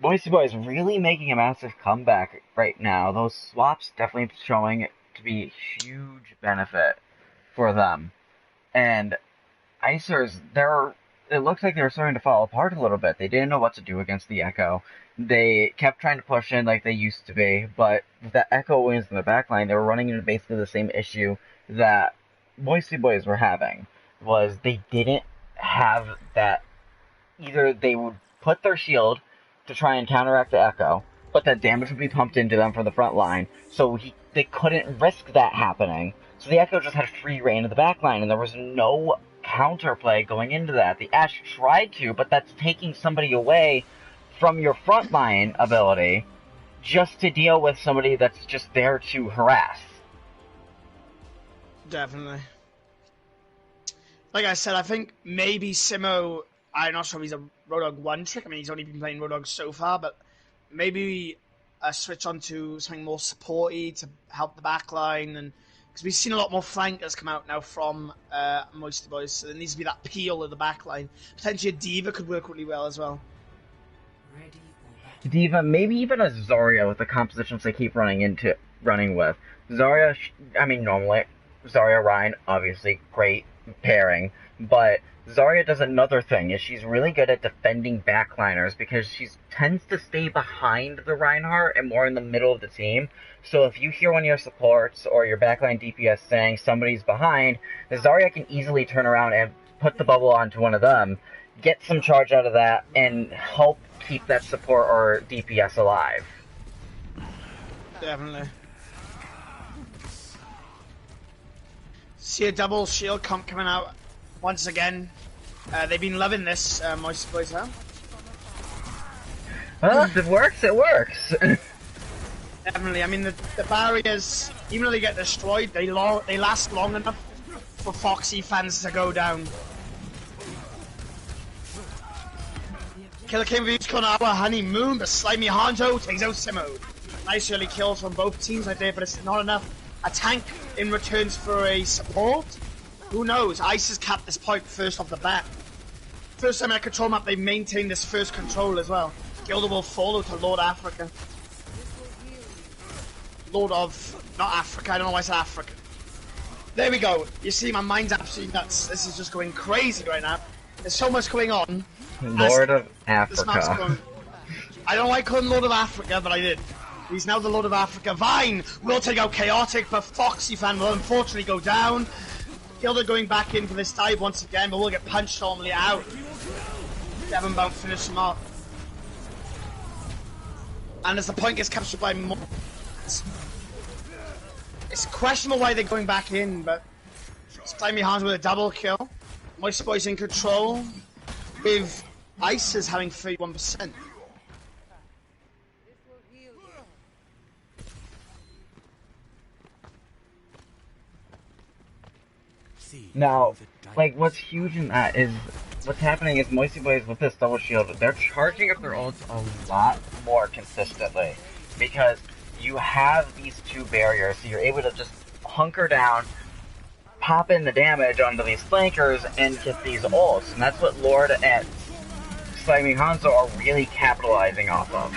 Moisty Boys really making a massive comeback right now. Those swaps definitely showing to be a huge benefit for them. And ICERS, it looks like they're starting to fall apart a little bit. They didn't know what to do against the Echo. They kept trying to push in like they used to be, but with the Echo wins in the backline, they were running into basically the same issue that Moisty Boys were having, was they didn't have that. Either they would put their shield to try and counteract the Echo, but that damage would be pumped into them from the front line, so they couldn't risk that happening. So the Echo just had free reign of the backline, and there was no counterplay going into that. The Ashe tried to, but that's taking somebody away from your frontline ability just to deal with somebody that's just there to harass. Definitely. Like I said, I think maybe Simo, I'm not sure if he's a Roadhog 1 trick. I mean, he's only been playing Roadhog so far, but maybe a switch onto something more supporty to help the backline, and because we've seen a lot more flankers come out now from MOISTY Boys, so there needs to be that peel of the backline. Potentially a D.Va could work really well as well. D.Va, maybe even a Zarya with the compositions they keep running with. Zarya, I mean, normally, Zarya Ryan, obviously, great pairing, but Zarya does another thing, is she's really good at defending backliners because she tends to stay behind the Reinhardt and more in the middle of the team. So if you hear one of your supports or your backline DPS saying somebody's behind, the Zarya can easily turn around and put the bubble onto one of them, get some charge out of that, and help keep that support or DPS alive. Definitely. See a double shield comp coming out once again. They've been loving this, MOISTY Boys, huh? Well, if it works, it works. Definitely. I mean, the barriers, even though they get destroyed, they last long enough for Foxy fans to go down. Killer King Views calling our honeymoon, but Slimy Hanzo takes out Simo. Nice early kills from both teams right there, but it's not enough. A tank in returns for a support? Who knows? ICERS capped this point first off the bat. First time in a control map, they maintained this first control as well. Gilda will follow to Lord Africa. Lord of... not Africa, I don't know why I said Africa. There we go. You see, my mind's absolutely nuts. This is just going crazy right now. There's so much going on. Lord of Africa. I don't like calling Lord of Africa, but I did. He's now the Lord of Africa. Vine will take out Chaotic, but Foxy fan will unfortunately go down. Gilda going back in for this dive once again, but will get punched normally out. Devon won't finish him off. And as the point gets captured by more... It's questionable why they're going back in, but... Slimy Hands with a double kill. MOISTY Boys in control, with ICERS having 31%. Now, like, what's huge in that is, what's happening is MOISTY Boys with this double shield, they're charging up their ults a lot more consistently, because you have these two barriers, so you're able to just hunker down, pop in the damage onto these flankers, and get these ults, and that's what Lord and Slimy Hanzo are really capitalizing off of.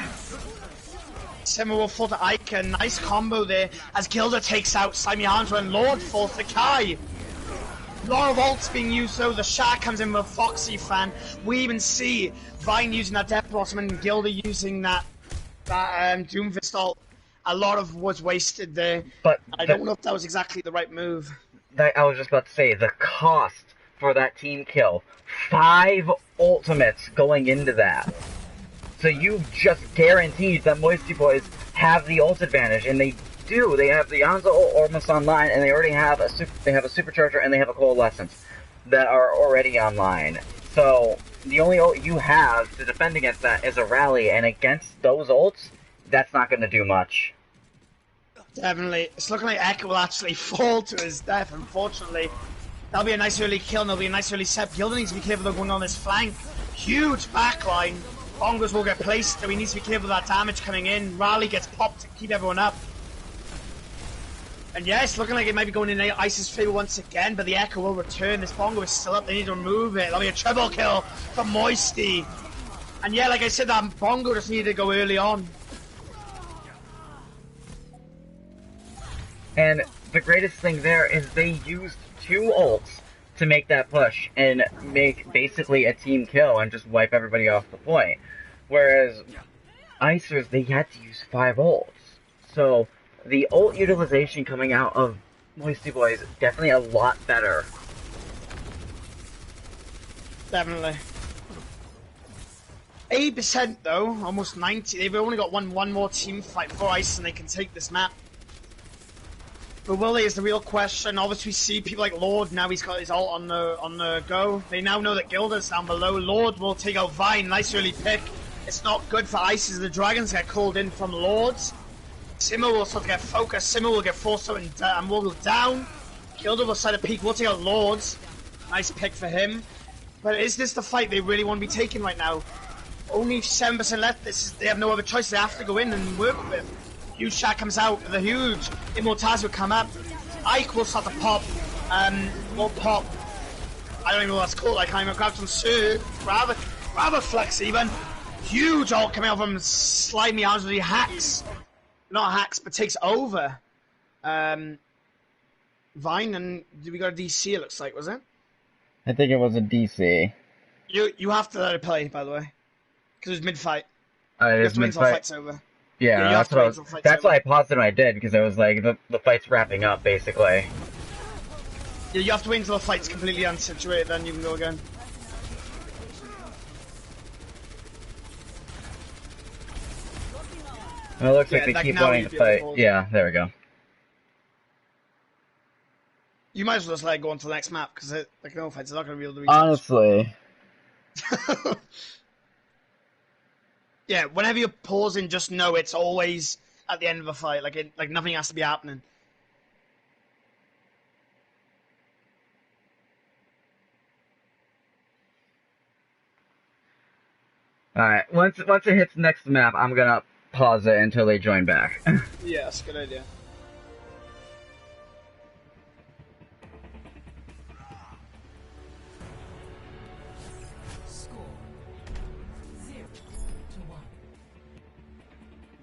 Simo will fall to Ike, a nice combo there, as Gilda takes out Slimy Hanzo and Lord falls to Kai. A lot of ults being used, so the Shark comes in with Foxy fan. We even see Vine using that Death Blossom and Gilda using that Doomfist ult. A lot of was wasted there. But I don't know if that was exactly the right move. I was just about to say, the cost for that team kill, 5 ultimates going into that. So you just guaranteed that MOISTY Boys have the ult advantage, and they do. They have the Hanzo ult almost online, and they already have a supercharger and they have a coalescence that are already online. So the only ult you have to defend against that is a rally, and against those ults, that's not going to do much. Definitely. It's looking like Echo will actually fall to his death, unfortunately. That'll be a nice early kill, and there'll be a nice early set. Gilda needs to be careful of going on this flank. Huge backline. Bongos will get placed, so he needs to be careful of that damage coming in. Raleigh gets popped to keep everyone up. And yeah, it's looking like it might be going in ICERS' favor once again, but the Echo will return. This Bongo is still up, they need to remove it. That'll be a triple kill for MOISTY. And yeah, like I said, that Bongo just needed to go early on. And the greatest thing there is they used 2 ults to make that push and make basically a team kill and just wipe everybody off the point. Whereas ICERS, they had to use 5 ults. So the ult utilization coming out of MOISTY Boys definitely a lot better. Definitely. 80% though, almost 90. They've only got one more team fight for ICE and they can take this map. But Willie is the real question. Obviously, we see people like Lord, now he's got his ult on the go. They now know that Gilda's down below. Lord will take out Vine. Nice early pick. It's not good for ICERS. The Dragons get called in from Lords. Simmer will start to get focused. Simmer will get forced out and will go down. Gilda will set a peek. We'll take out Lords. Nice pick for him. But is this the fight they really want to be taking right now? Only 7% left. They have no other choice. They have to go in and work with it. Huge shot comes out. The huge Immortaz will come up. Ike will start to pop. Will pop. I don't even know what that's called. I can't even grab some Sir. Rather flex even. Huge ult coming out from slimy arms with the hacks. Not hacks, but takes over. Vine, and we got a DC, it looks like, was it? I think it was a DC. You have to let it play, by the way. Because it was mid-fight. It is mid-fight. Fight's over. Yeah, that's why I paused it when I did, because I was like, the fight's wrapping up, basically. Yeah, you have to wait until the fight's completely unsaturated, then you can go again. And it looks like they keep wanting to fight. Yeah, there we go. You might as well just let it go on to the next map, because like no offense, it's not going to be able to reach. Honestly. Yeah, whenever you're pausing, just know it's always at the end of a fight. Like nothing has to be happening. Alright, once it hits next map, I'm gonna pause it until they join back. Yeah, that's a good idea.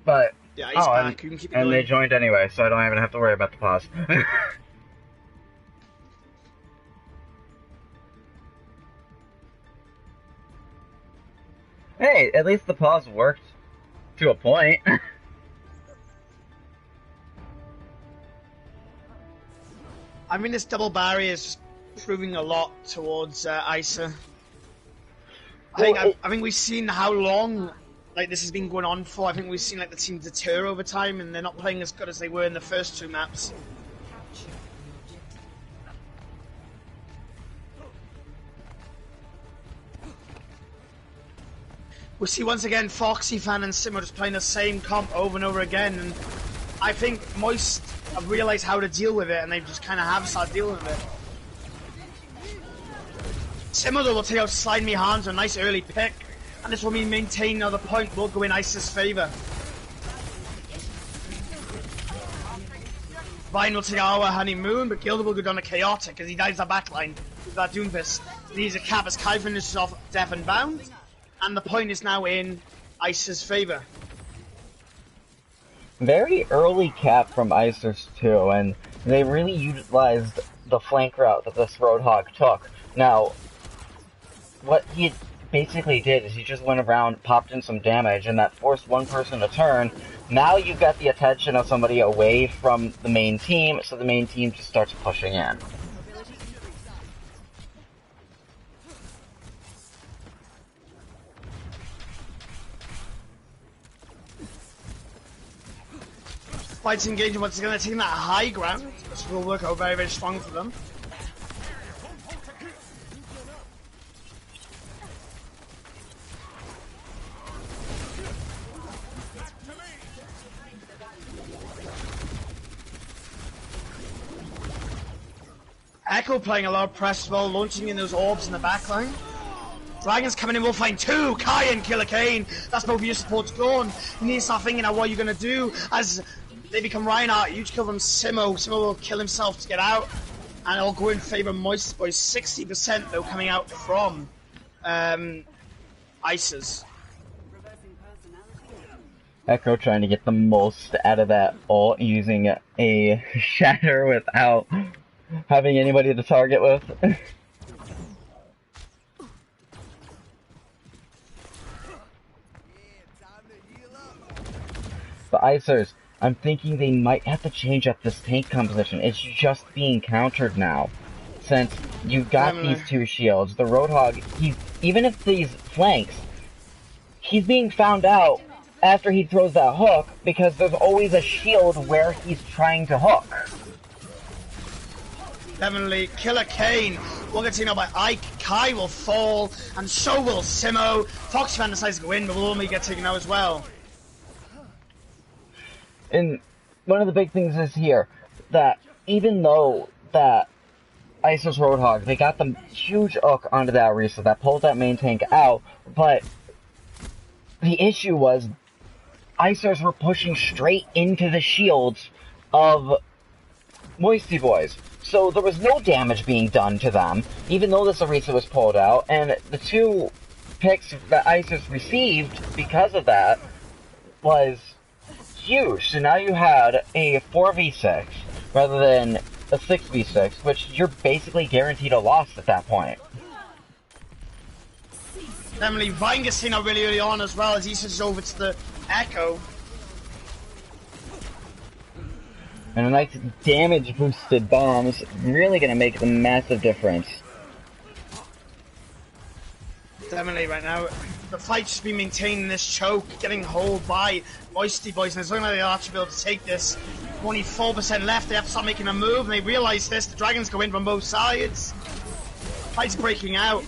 But yeah, he's back. You can keep it going. They joined anyway, so I don't even have to worry about the pause. Hey, at least the pause worked to a point. I mean, this double barrier is proving a lot towards ICER. I think we've seen how long this has been going on for. I think we've seen the team deter over time, and they're not playing as good as they were in the first two maps. We'll see once again Foxy Fan and Simmer just playing the same comp over and over again, and I think Moist have realised how to deal with it, and they just kind of have started dealing with it. Simmer though will take out Slide Me Hands, a nice early pick. And this will be maintained another point, will go in ICER's favour. Vine will take our Honeymoon, but Gilda will go down to Chaotic as he dives the backline with that Doomfist. He needs a cap as Kai finishes off Deaf and Bound, and the point is now in ICER's favour. Very early cap from ICERS too, and they really utilized the flank route that this Roadhog took. Now, what he basically did is he just went around, popped in some damage, and that forced one person to turn. Now you've got the attention of somebody away from the main team, so the main team just starts pushing in. Fight's engaging, but it's going to take that high ground, which will work out very, very strong for them. Echo playing a lot of press as well, launching in those orbs in the backline. Dragons coming in, we'll find two, Kai and Killer Kane. That's both of your supports gone. You need to start thinking of what you're going to do as they become Reinhardt. Huge kill from Simo. Simo will kill himself to get out, and it'll go in favour of MOISTY Boys. 60% though coming out from ICERS. Echo trying to get the most out of that ult using a shatter without having anybody to target with. The ICERS, I'm thinking they might have to change up this tank composition. It's just being countered now. Since you've got these two shields, the Roadhog, even if these flanks, he's being found out after he throws that hook because there's always a shield where he's trying to hook. Definitely. Killer Kane will get taken out by Ike. Kai will fall, and so will Simo. Foxfan decides to go in, but will only get taken out as well. And one of the big things is here that even though that ICERS Roadhog, they got the huge hook onto that Orisa that pulled that main tank out, but the issue was ICERS were pushing straight into the shields of Moisty Boys. So there was no damage being done to them, even though this Orisa was pulled out, and the 2 picks that ICERS received because of that was huge. So now you had a 4v6 rather than a 6v6, which you're basically guaranteed a loss at that point. Definitely, Vine gets seen out really early on as well as he switches over to the Echo. And a nice damage boosted bombs really going to make a massive difference. Definitely right now, the fight's just been maintained in this choke, getting hold by Moisty Boys, and it's looking like they'll actually be able to take this. Only 4% left, they have to start making a move, and they realise this, the Dragons go in from both sides. Fight's breaking out.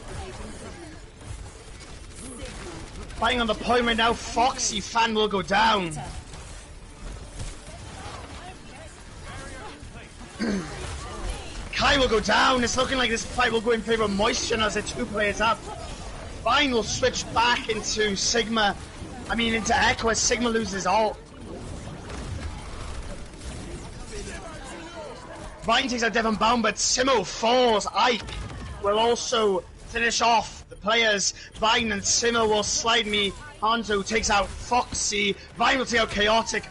Fighting on the point right now, Foxy Fan will go down. Kai will go down. It's looking like this fight will go in favor of Moisture as the 2 players up. Vine will switch back into Sigma. Into Echo as Sigma loses ult. Vine takes out Devon Bound, but Simo falls. Ike will also finish off the players. Vine and Simo will slide me. Hanzo takes out Foxy. Vine will take out Chaotic.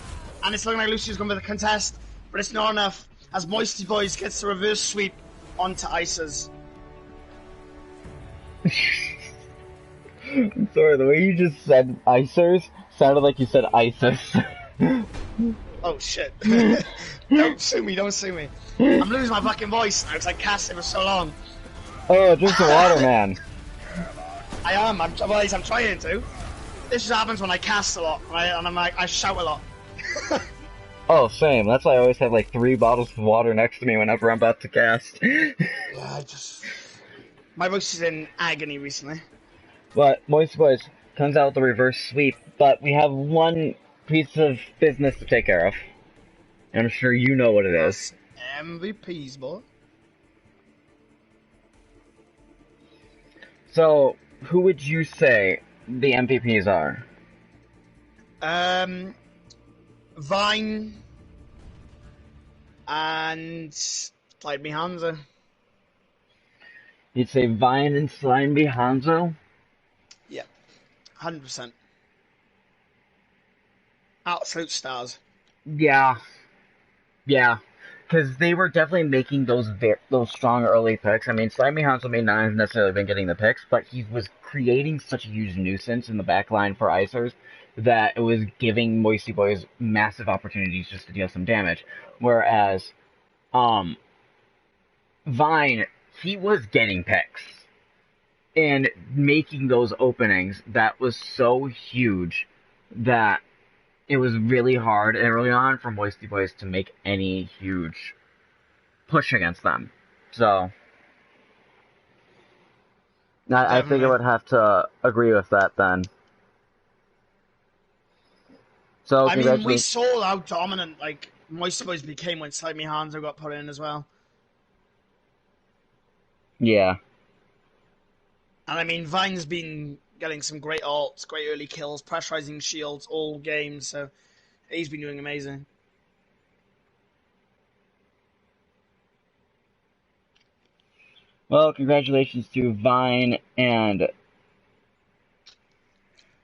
And it's looking like Lucy's going with the contest, but it's not enough as Moisty Boys gets the reverse sweep onto ICERS. Sorry, the way you just said ICERS sounded like you said ISIS. Oh shit. Don't sue me, don't sue me. I'm losing my fucking voice now because I cast it for so long. Oh, drink the water, man. I am, I'm trying to. This just happens when I cast a lot, and I shout a lot. Oh, same. That's why I always have like 3 bottles of water next to me whenever I'm about to cast. Yeah, my voice is in agony recently. But Moisty Boys comes out with the reverse sweep, but we have one piece of business to take care of. And I'm sure you know what it is. MVPs, boy. So, who would you say the MVPs are? Vine and Slide Me Hanzo. You'd say Vine and Slime be Hanzo? Yeah, 100%. Absolute stars. Yeah. Yeah. Because they were definitely making those strong early picks. Slime Me Hanzo may not have necessarily been getting the picks, but he was creating such a huge nuisance in the back line for ICERS that it was giving Moisty Boys massive opportunities just to deal some damage. Whereas, Vine, he was getting picks and making those openings that was so huge that it was really hard early on for Moisty Boys to make any huge push against them. So, I think I would have to agree with that then. So, we saw how dominant Moisty Boys became when Slide Me Hanzo got put in as well. Yeah. And Vine's been getting some great ults, great early kills, pressurizing shields all games, so he's been doing amazing. Well, congratulations to Vine and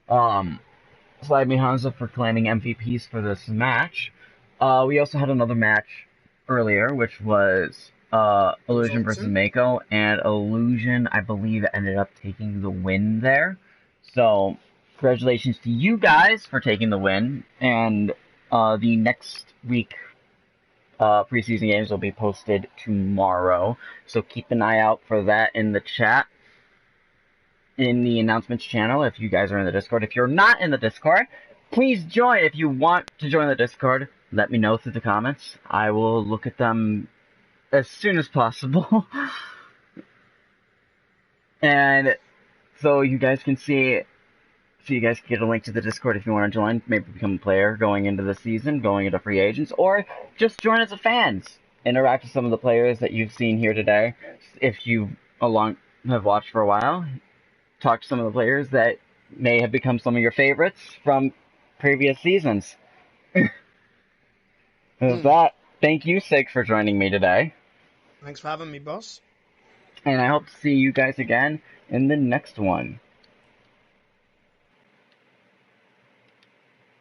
Slide Me Hanzo for claiming MVPs for this match. We also had another match earlier, which was Illusion versus Mako, and Illusion, I believe, ended up taking the win there. So, congratulations to you guys for taking the win, and the next week preseason games will be posted tomorrow, so keep an eye out for that in the chat, in the announcements channel if you guys are in the Discord. If you're not in the Discord, please join. If you want to join the Discord, let me know through the comments. I will look at them as soon as possible. And so you guys can see, so you guys can get a link to the Discord if you want to join, maybe become a player going into the season, going into free agents, or just join as a fans. Interact with some of the players that you've seen here today. If you have watched for a while, talk to some of the players that may have become some of your favorites from previous seasons. With that, thank you, Sig, for joining me today. Thanks for having me, boss. And I hope to see you guys again in the next one.